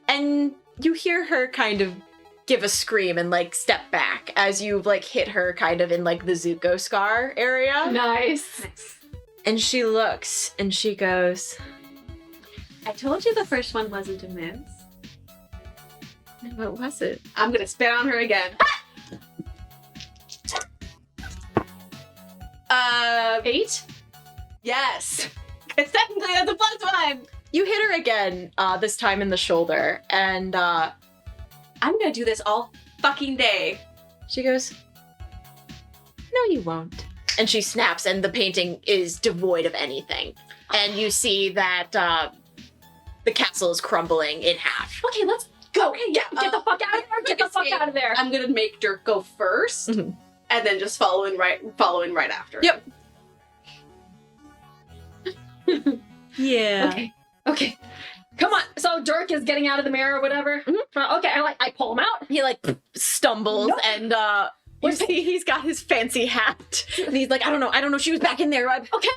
And you hear her kind of give a scream and like step back as you like hit her kind of in like the Zuko scar area. Nice. And she looks and she goes, I told you the first one wasn't a miss. what was it? I'm gonna spit on her again. 8? Yes. Because technically that's a +1. You hit her again, this time in the shoulder, and I'm gonna do this all fucking day. she goes, no, you won't. And she snaps, and the painting is devoid of anything. And you see that the castle is crumbling in half. Okay, let's go. Okay, yeah. Get the fuck out of there. Get the fuck out of there. I'm gonna make Dirk go first, Mhm. and then just following right after. Yep. Yeah. Okay. Come on. So Dirk is getting out of the mirror or whatever. Mhm. Okay, I pull him out. He like stumbles Nope. and you see he's got his fancy hat. And he's like, I don't know, she was back in there. Okay.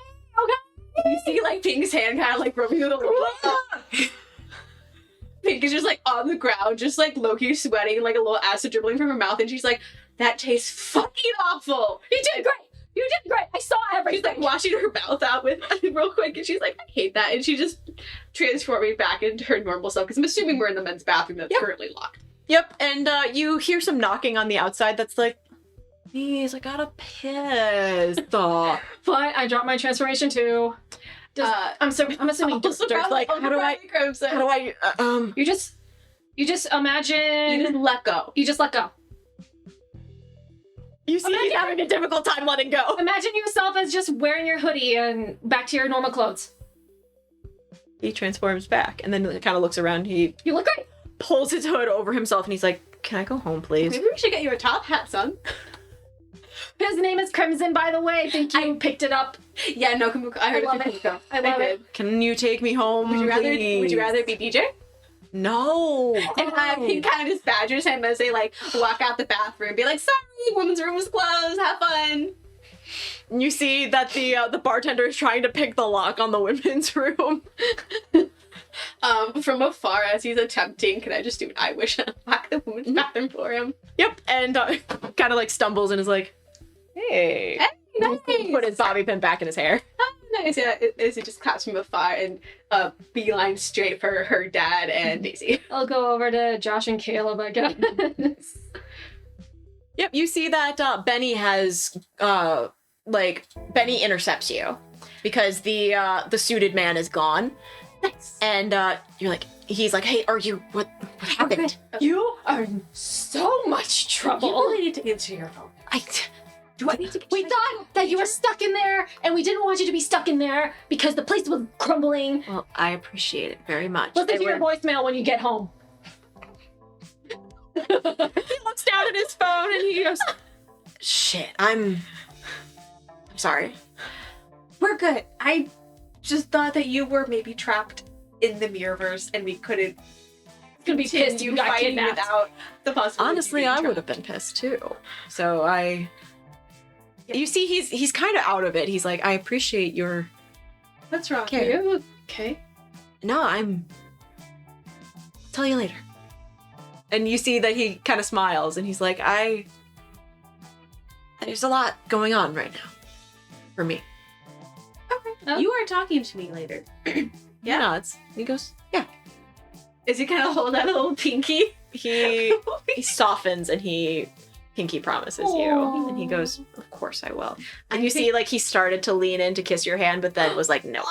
You see like Pink's hand kind of like rubbing a little. Pink is just like on the ground, just like low-key sweating, like a little acid dribbling from her mouth, and she's like, that tastes fucking awful. You did great. You did great. I saw everything. She's like washing her mouth out with real quick, and she's like, I hate that. And she just transforming back into her normal self, because I'm assuming we're in the men's bathroom that's currently locked. Yep, and you hear some knocking on the outside that's like, please, I gotta piss. Fine, I dropped my transformation too. I'm assuming Also Dirk's like, probably how do I- Crimson. how do I, you just imagine. You just let go. You just let go. You see he's having a difficult time letting go. Imagine yourself as just wearing your hoodie and back to your normal clothes. He transforms back and then kind of looks around. He You look great. pulls his hood over himself and he's like, can I go home, please? Maybe we should get you a top hat, son. His name is Crimson, by the way. Think you picked it up. Yeah, no, I heard love it. it. I love it. Can you take me home, Would you please? rather be BJ? No. And he kind of just badgers him as they like walk out the bathroom, be like, "Sorry, women's room is closed. Have fun." You see that the bartender is trying to pick the lock on the women's room. From afar, as he's attempting, can I just do an I wish and unlock the women's bathroom for him? Yep, and kind of like stumbles and is like, hey. Hey, nice. Put his bobby pin back in his hair. Oh, nice. Yeah, Izzy just claps from afar and beeline straight for her dad and Daisy. I'll go over to Josh and Caleb, I guess. Yep, you see that Benny has Benny intercepts you because the suited man is gone. Nice. And you're like, he's like, hey, are you what happened? You are in so much trouble. You really need to answer your phone. Do I need to? We thought that you were stuck in there, and we didn't want you to be stuck in there because the place was crumbling. Well, I appreciate it very much. Listen to your voicemail when you get home. He looks down at his phone and he goes, shit, I'm sorry. We're good. I just thought that you were maybe trapped in the Mirrorverse and we couldn't. Gonna be pissed you got fighting kidnapped. without the possibility. Honestly, I would have been pissed too. So you see he's kind of out of it. He's like, I appreciate your What's wrong? care. Are you okay? No, I'll tell you later. And you see that he kind of smiles and he's like, there's a lot going on right now for me. Okay. Oh. You are talking to me later. He nods. He goes, yeah. Is he kind of hold out a little pinky? He softens and he pinky promises you. Aw. And he goes, of course I will. And you see like he started to lean in to kiss your hand, but then was like, no.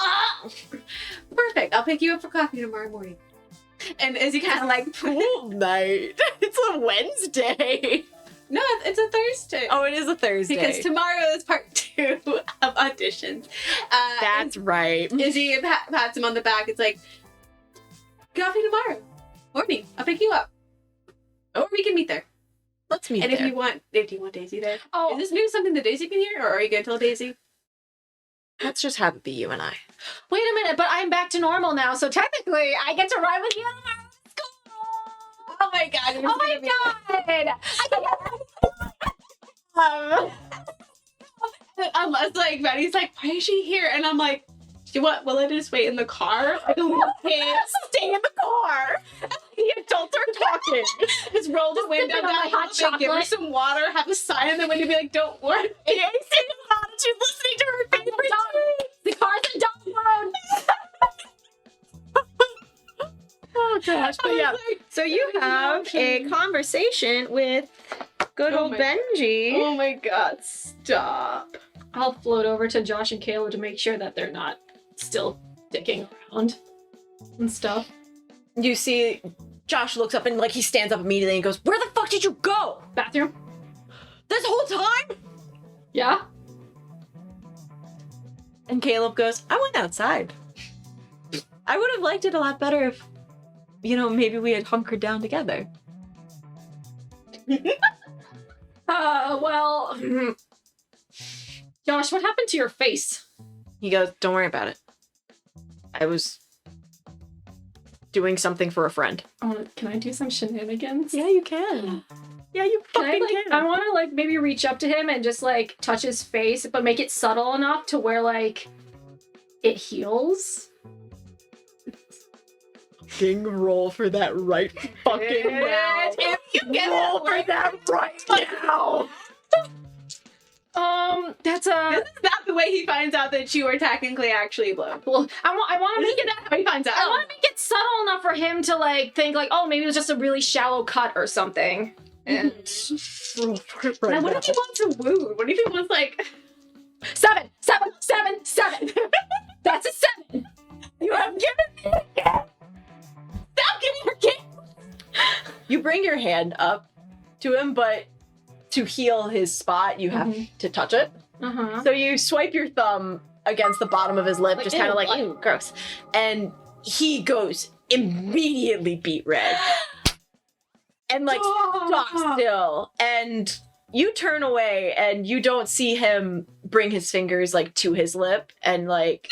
Perfect. I'll pick you up for coffee tomorrow morning. And is he kind of like, Cool night. It's a Wednesday. no, it's a Thursday. Oh, it is a Thursday. Because tomorrow is part 2 of auditions. That's right. Izzy pats him on the back. It's like, coffee tomorrow morning. I'll pick you up. Or we can meet there. Let's meet And there. if you want Daisy there. Oh, Is this news something that Daisy can hear? Or are you going to tell Daisy? Let's just have it be you and I. wait a minute, but I'm back to normal now, so technically I get to ride with you tomorrow. Let's go! Oh my god. Oh my god! Unless like Betty's like, why is she here? And I'm like, do you want Willa to just wait in the car? Like a little kid, stay in the car. The adults are talking. Just roll the window sipping on down, my hot give her chocolate. some water, have a sign in the window, be like, don't worry. She's listening to her favorite. The car's in dog mode! Oh gosh, but yeah. So you have a conversation with good Oh old my- Benji. Oh my god, stop. I'll float over to Josh and Caleb to make sure that they're not still dicking around and stuff. You see, Josh looks up and like he stands up immediately and goes, "Where the fuck did you go? Bathroom? This whole time?" Yeah? And Caleb goes, "I went outside. I would have liked it a lot better if, maybe we had hunkered down together." Well... Josh, what happened to your face? He goes, "Don't worry about it. I was doing something for a friend." Can I do some shenanigans? Yeah, you can. Yeah, you Can fucking can. I want to, maybe reach up to him and just, touch his face, but make it subtle enough to where, it heals? Fucking roll for that right fucking now. If you get Roll it, for that right now. That's this is not the way he finds out that you are technically actually blown. well, I want to make it How he finds out. I want to make it subtle enough for him to think oh, maybe it was just a really shallow cut or something. And Roll for it Now, right what now. if he wants a wound? What if he wants 7. That's a 7. you have given me a gift? Stop giving her gift! You bring your hand up to him, but to heal his spot, you have to touch it. So you swipe your thumb against the bottom of his lip, just kind of like, ew, gross. And he goes immediately beet red. And like stock still. And you turn away and you don't see him bring his fingers like to his lip, and like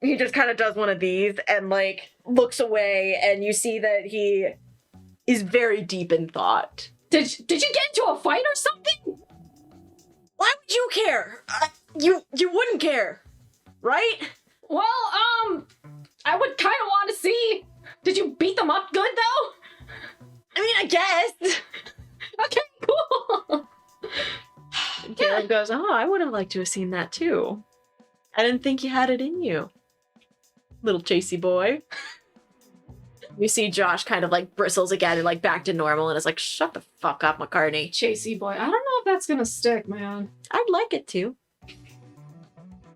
he just kind of does one of these and like looks away, and you see that he is very deep in thought. Did you get into a fight or something? Why would you care? You wouldn't care, right? Well, I would kind of want to see. Did you beat them up good though? I mean, I guess. Okay, cool. And Caleb goes, oh, I would have liked to have seen that too. I didn't think you had it in you. Little chasey boy. You see Josh kind of like bristles again and like back to normal and is like, shut the fuck up, McCartney. Chasey boy. I don't know if that's gonna stick, man. I'd like it to.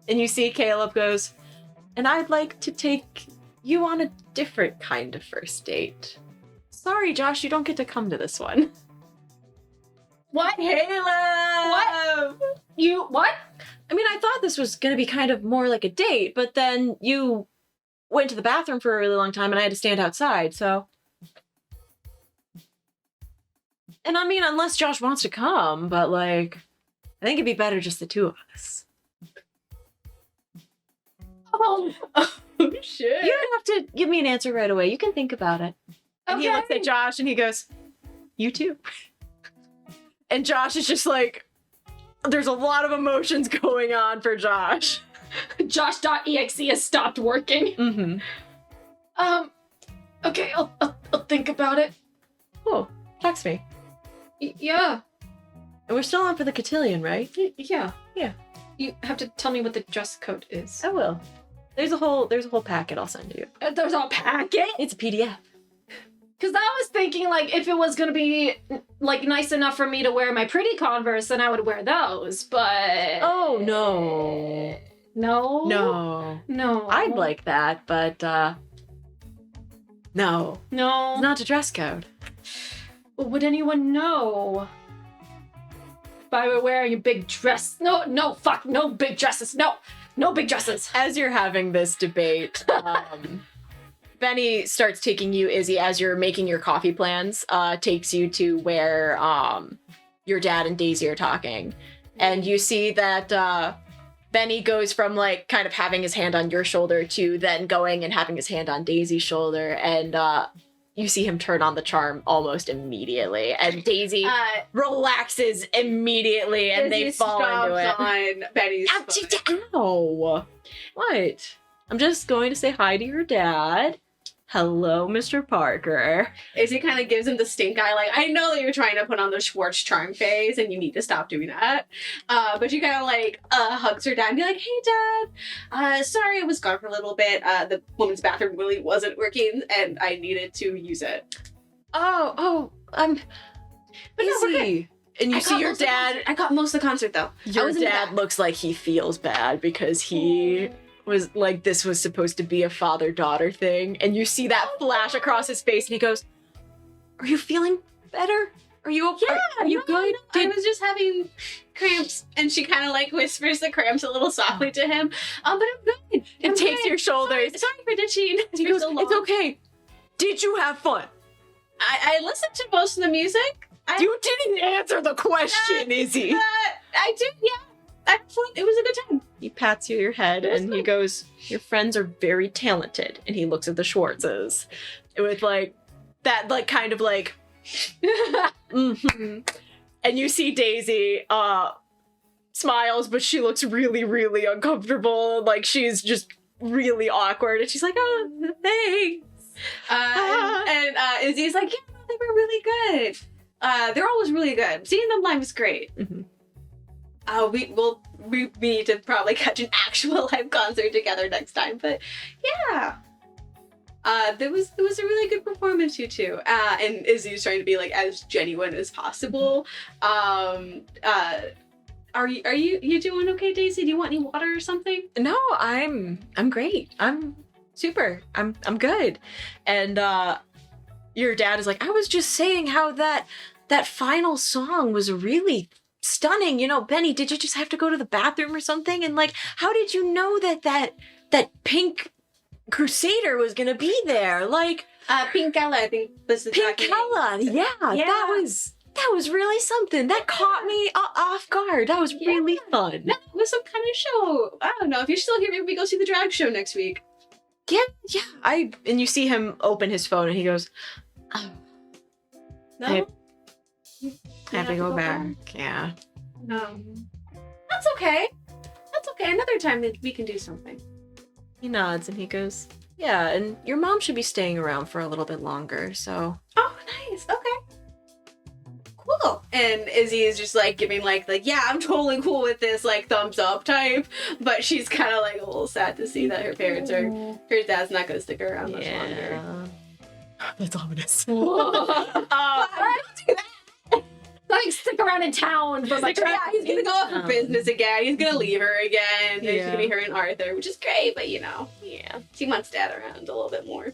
And you see Caleb goes, and I'd like to take you on a different kind of first date. Sorry, Josh, you don't get to come to this one. What? Caleb! What? I mean, I thought this was going to be kind of more like a date, but then you went to the bathroom for a really long time and I had to stand outside, so... And I mean, unless Josh wants to come, but like, I think it'd be better just the two of us. Oh, You shit. don't have to give me an answer right away. You can think about it. And he Okay. looks at Josh and he goes, you too. And Josh is just like, there's a lot of emotions going on for Josh. Josh.exe has stopped working. Mm-hmm. Okay, I'll think about it. Oh, text me. Yeah. And we're still on for the cotillion, right? Yeah. Yeah. You have to tell me what the dress code is. I will. There's a whole packet I'll send you. There's a packet? It's a PDF. Because I was thinking, like, if it was going to be, like, nice enough for me to wear my pretty Converse, then I would wear those, but... Oh, no. No? No. No. I'd like that, but, no. No. It's not a dress code. Would anyone know? If I were wearing a big dress? No, fuck, no big dresses. No big dresses. As you're having this debate, Benny starts taking you, Izzy, as you're making your coffee plans, takes you to where your dad and Daisy are talking. And you see that Benny goes from like kind of having his hand on your shoulder to then going and having his hand on Daisy's shoulder. And you see him turn on the charm almost immediately. And Daisy relaxes immediately and they fall into it. On Betty's foot. Ow! What? I'm just going to say hi to your dad. Hello, Mr. Parker. Izzy kind of gives him the stink eye, like, I know that you're trying to put on the Schwartz charm phase and you need to stop doing that. But she kind of like hugs her dad and be like, hey dad, sorry I was gone for a little bit. The woman's bathroom really wasn't working and I needed to use it. I'm But no, we're Izzy. And you see your dad, I got most of the concert though. I your was in the dad back. looks like he feels bad because he was like, this was supposed to be a father-daughter thing. And you see that flash across his face and he goes, are you feeling better? Are you okay? Yeah, Are you good? I was just having cramps, and she kind of like whispers the cramps a little softly to him. But I'm good. And takes your shoulders. Sorry for ditching. And he goes, it's okay. Did you have fun? I listened to most of the music. You didn't answer the question, Izzy. I did, yeah. I had fun. It was a good time. He pats you your head and he goes, your friends are very talented. And he looks at the Schwartzes with like that, like kind of like, And you see Daisy smiles, but she looks really, really uncomfortable. Like she's just really awkward. And she's like, oh, thanks. And Izzy's like, yeah, they were really good. They're always really good. Seeing them live is great. Mhm. We need to probably catch an actual live concert together next time. But yeah, it was a really good performance, you two. And Izzy's trying to be like as genuine as possible. Are you doing okay, Daisy? Do you want any water or something? No, I'm great. I'm super. I'm good. And your dad is like, I was just saying how that that final song was really stunning. You know, Benny, did you just have to go to the bathroom or something? And like, how did you know that pink crusader was gonna be there? Like, Pinkella, I think was the track name. Pinkella, yeah, that was really something. That caught me off guard. That was really fun. No, it was some kind of show. I don't know. If you're still here, maybe we go see the drag show next week. Yeah. And you see him open his phone and he goes, oh, No? I have to go back. Yeah. No. That's okay. That's okay. Another time that we can do something. He nods and he goes, yeah, and your mom should be staying around for a little bit longer, so. Oh, nice. Okay. Cool. And Izzy is just like giving like yeah, I'm totally cool with this, like thumbs up type. But she's kind of like a little sad to see that her dad's not gonna stick around much longer. That's ominous. Don't do that. Like, stick around in town for my Yeah, he's gonna go off for business again. He's gonna leave her again. And it's gonna be her and Arthur, which is great, but she wants Dad around a little bit more.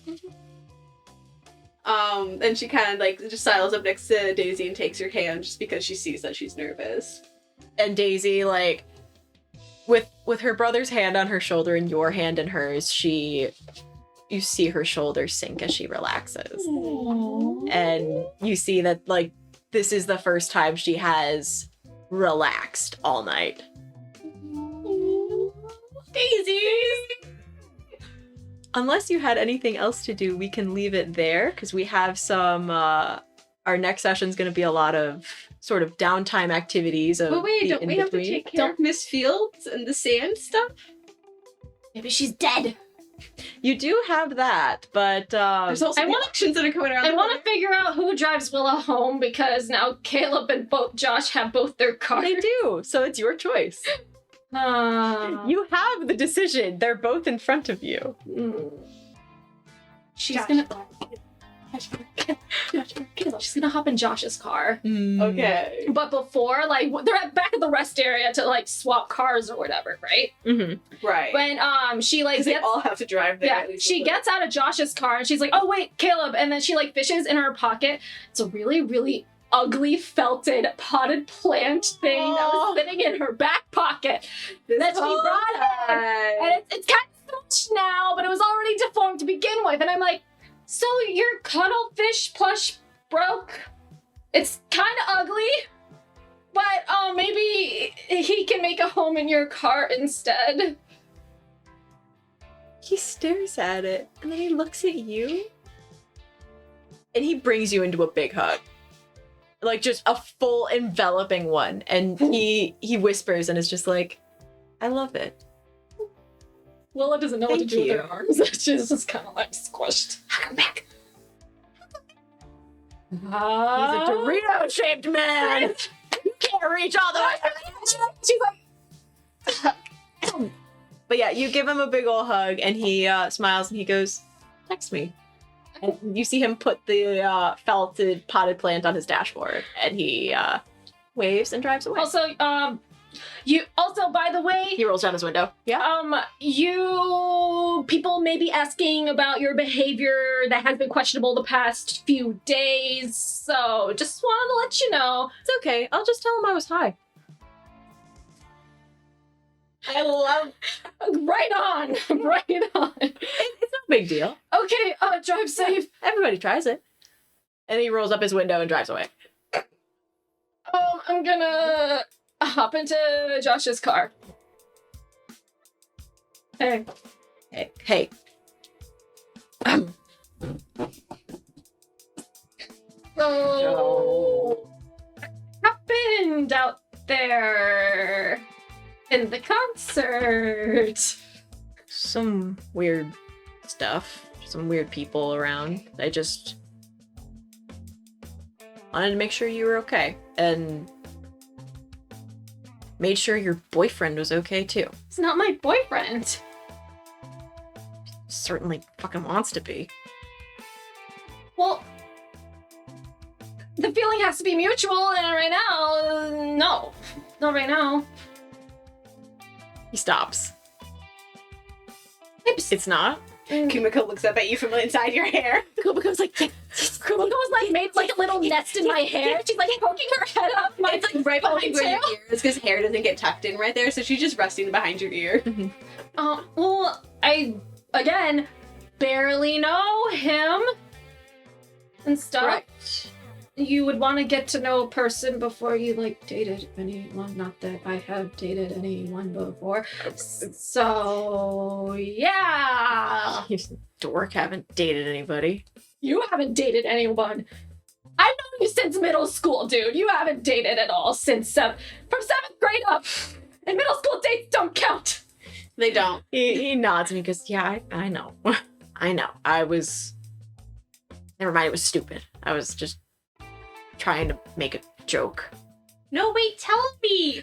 And she kind of like just sidles up next to Daisy and takes her hand just because she sees that she's nervous. And Daisy, like, with her brother's hand on her shoulder and your hand in hers, you see her shoulders sink as she relaxes. Aww. And you see that, like, this is the first time she has relaxed all night. Daisy! Unless you had anything else to do, we can leave it there because we have some. Our next session is going to be a lot of sort of downtime activities. But wait, don't we have to take care of Miss Fields and the sand stuff? Maybe she's dead. You do have that, but There's also elections that are coming around. I want to figure out who drives Willa home because now Caleb and Josh have both their cars. they do. So it's your choice. You have the decision. They're both in front of you. She's gonna hop in Josh's car. Okay. But before, like, they're at back at the rest area to like swap cars or whatever, right? Mm-hmm. Right. When she like they gets, all have to drive there. yeah, at least she gets out of Josh's car and she's like, "Oh wait, Caleb!" And then she like fishes in her pocket. It's a really, really ugly felted potted plant thing that was sitting in her back pocket that she brought in. And it's kind of smushed now, but it was already deformed to begin with. And I'm like, so your cuttlefish plush broke? It's kind of ugly, but maybe he can make a home in your car instead. He stares at it, and then he looks at you, and he brings you into a big hug. Like, just a full enveloping one. And he whispers and is just like, I love it. Willa doesn't know what to Thank do with you. her arms. She's just kind of like squished. Come back. He's a He's Dorito-shaped man. You can't reach all the way. She's like, But yeah, you give him a big ol' hug, and he smiles and he goes, text me. And you see him put the felted potted plant on his dashboard, and he waves and drives away. also, by the way, He rolls down his window. Yeah. you people may be asking about your behavior that has been questionable the past few days, so just wanted to let you know. It's okay. I'll just tell him I was high. I love. Right on. It's no big deal. Okay, drive safe. Everybody tries it. And he rolls up his window and drives away. I'm gonna hop into Josh's car. Hey. Hey. So, what happened out there in the concert? Some weird stuff. Some weird people around. I just wanted to make sure you were okay. And made sure your boyfriend was okay too. It's not my boyfriend. Certainly fucking wants to be. Well, the feeling has to be mutual, and right now, no. Not right now. He stops. Oops. It's not? Kumiko looks up at you from inside your hair. Kumiko's like, Kumiko's like made like a little nest in my hair. She's like poking her head up. It's like right behind where your ponytail. ear is, because hair doesn't get tucked in right there, so she's just resting behind your ear. Well, I, again, barely know him and stuff. Right. You would want to get to know a person before you, like, dated anyone. Not that I have dated anyone before. So, yeah. You dork, haven't dated anybody. You haven't dated anyone. I've known you since middle school, dude. You haven't dated at all since from 7th grade up. And middle school dates don't count. They don't. He nods and he goes, yeah, I know. I know. Never mind, it was stupid. I was just trying to make a joke. No, wait, tell me!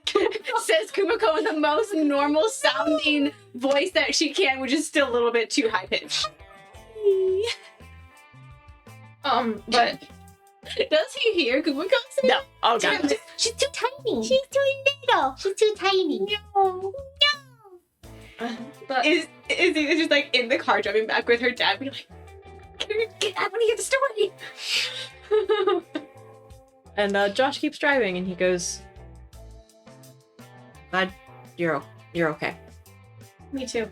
Says Kumiko in the most normal sounding voice that she can, which is still a little bit too high pitched. But Does he hear Kumiko say No. Oh, God. She's too tiny. She's too little. She's too tiny. No. but Is he just like in the car driving back with her dad? Be like, I want to hear the story. And Josh keeps driving and he goes, glad you're okay. me too.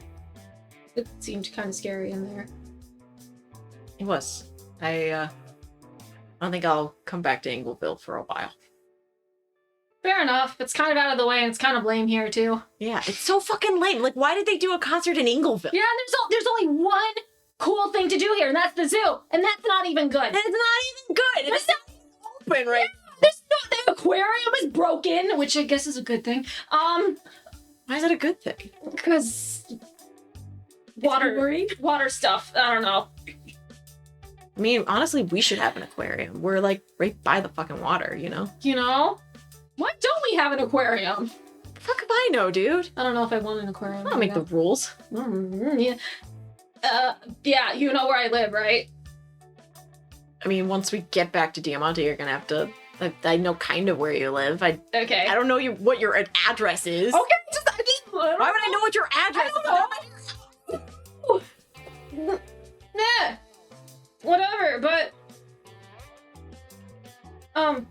It seemed kind of scary in there. It was. I don't think I'll come back to Ingleville for a while. Fair enough. It's kind of out of the way and it's kind of lame here too. Yeah, it's so fucking lame. Like, why did they do a concert in Ingleville? Yeah, and there's only one cool thing to do here, and that's the zoo. And that's not even good. And it's not even good. It's not open, right? There's no, the aquarium is broken, which I guess is a good thing. Why is that a good thing? Because water stuff. I don't know. I mean, honestly, we should have an aquarium. We're like right by the fucking water, you know? You know? Why don't we have an aquarium? Fuck if I know, dude. I don't know if I want an aquarium. I don't make the rules. Yeah. Yeah, you know where I live, right? I mean, once we get back to Diamante, you're gonna have to. I know kind of where you live. I Okay. don't know what your address is. Okay, Why would I know what your address is? Nah. Whatever, but I'm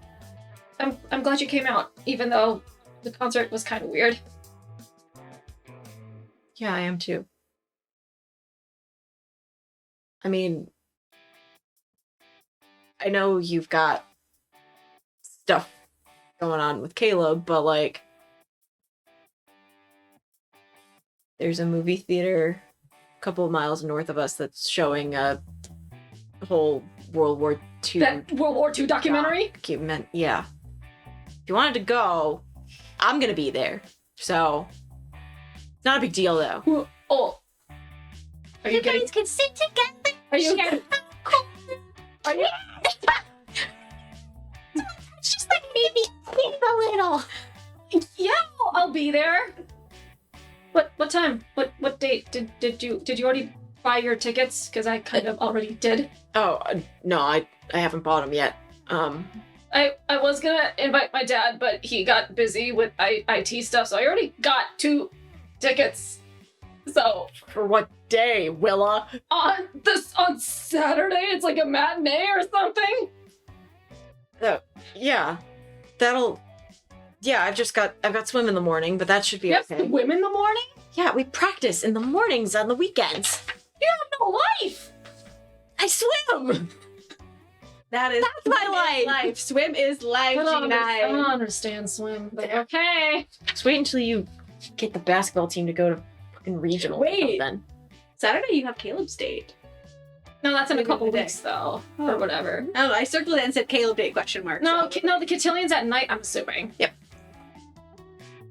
glad you came out, even though the concert was kind of weird. Yeah, I am too. I mean, I know you've got stuff going on with Caleb, but like, there's a movie theater a couple of miles north of us that's showing a whole World War II That World War II documentary? document. Yeah. If you wanted to go, I'm gonna be there. So, it's not a big deal though. Oh. Are you getting... can sit together. Are you getting... Are you... It's just like maybe a little. Yeah, I'll be there. What time? What date? Did you already buy your tickets? Because I kind of already did. Oh, no, I haven't bought them yet. I was gonna invite my dad, but he got busy with IT stuff, so I already got 2 tickets. So For what day, Willa? on Saturday, it's like a matinee or something. Yeah. Yeah, I've got swim in the morning, but that should be You have okay. swim in the morning? Yeah, we practice in the mornings on the weekends. You have no life. I swim! That's my life. Swim is life, I don't G9. understand swim, but okay. Just wait until you get the basketball team to go to fucking regional. Wait. Then. Saturday you have Caleb's date. No, that's in a Maybe couple the day. weeks though, or whatever. Oh, I circled it and said Caleb date question mark. No, so. no, the cotillion's at night. I'm assuming. Yep.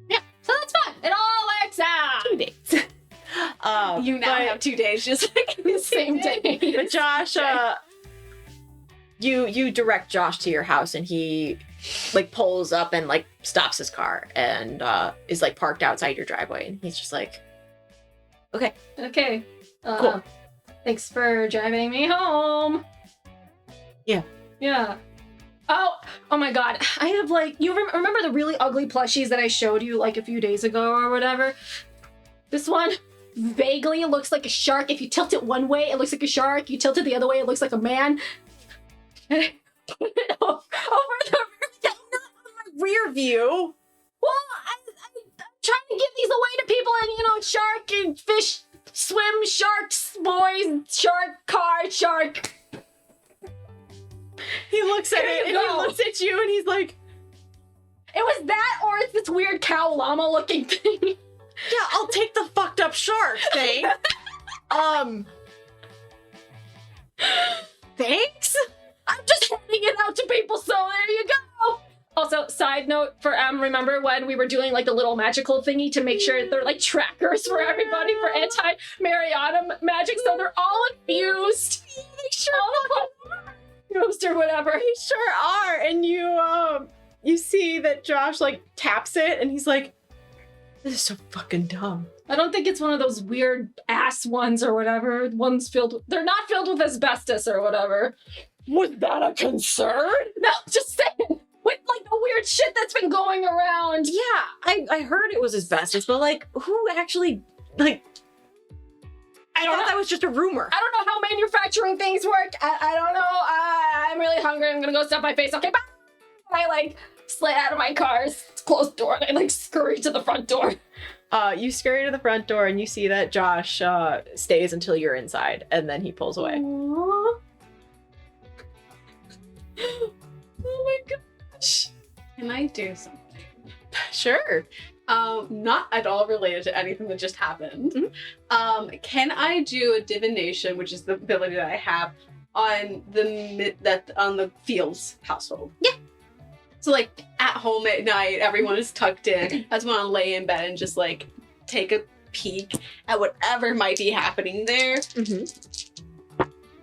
Yeah, so that's fine. It all works out. 2 days. You now have 2 days, just like in the Same day. But Josh, you direct Josh to your house, and he like pulls up and like stops his car and is like parked outside your driveway, and he's just like, Okay. Cool. Thanks for driving me home. Yeah. Yeah. Oh my God. I have like, you remember the really ugly plushies that I showed you like a few days ago or whatever? This one, vaguely looks like a shark. If you tilt it one way, it looks like a shark. You tilt it the other way, it looks like a man. Put it over the Rear view. Well, I'm trying to give these away to people, and shark and fish, swim, sharks, boys, shark, car, shark. He looks at it and he looks at you and he's like, It was that, or it's this weird cow llama looking thing. yeah, I'll take the fucked up shark thing. Thanks? I'm just handing it out to people, so there you go. Also, side note for remember when we were doing like the little magical thingy to make sure they're like trackers for everybody for anti-Mariana magic, so they're all infused. They sure Infused or whatever. They sure are. And you see that Josh like taps it and he's like, this is so fucking dumb. I don't think it's one of those weird ass ones or whatever. They're not filled with asbestos or whatever. Was that a concern? No, just saying. With like the weird shit that's been going around. Yeah, I heard it was asbestos, but like, who actually, like, I thought that was just a rumor. I don't know how manufacturing things work. I don't know. I'm really hungry. I'm gonna go stuff my face. Okay, bye. And I like slid out of my car's closed door and I like scurry to the front door. You scurry to the front door and you see that Josh stays until you're inside, and then he pulls away. Aww. Oh my gosh. Can I do something? Sure. Not at all related to anything that just happened. Mm-hmm. Can I do a divination, which is the ability that I have on the Fields household? Yeah. So like at home at night, everyone is tucked in. I just want to lay in bed and just like take a peek at whatever might be happening there. Mm-hmm.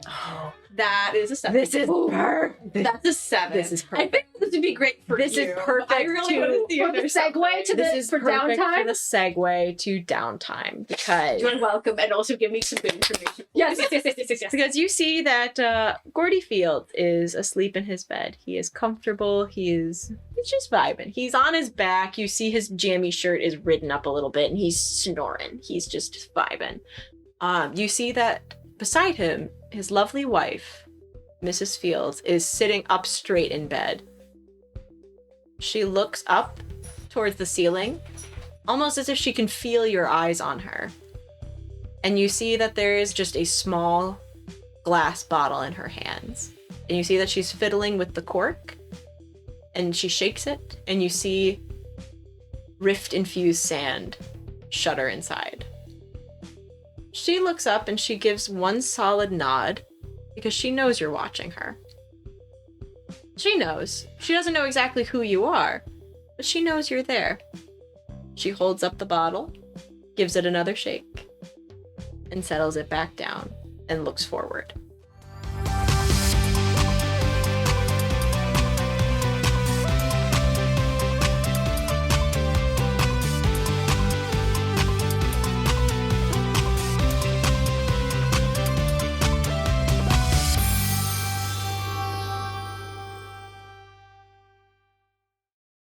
Oh, That is a 7. this is perfect. That's a 7. This is I perfect. think this would be great for This you. is perfect I really to- want to see For the segue to This the is for perfect downtime. for the segue to downtime because You're welcome, and also give me some good information. Yes. because you see that Gordy Field is asleep in his bed. He is comfortable. He's just vibing. He's on his back. You see his jammy shirt is ridden up a little bit, and he's snoring. He's just vibing. You see that beside him, his lovely wife, Mrs. Fields, is sitting up straight in bed. She looks up towards the ceiling, almost as if she can feel your eyes on her. And you see that there is just a small glass bottle in her hands. And you see that she's fiddling with the cork, and she shakes it, and you see rift-infused sand shudder inside. She looks up and she gives one solid nod because she knows you're watching her. She knows. She doesn't know exactly who you are, but she knows you're there. She holds up the bottle, gives it another shake, and settles it back down and looks forward.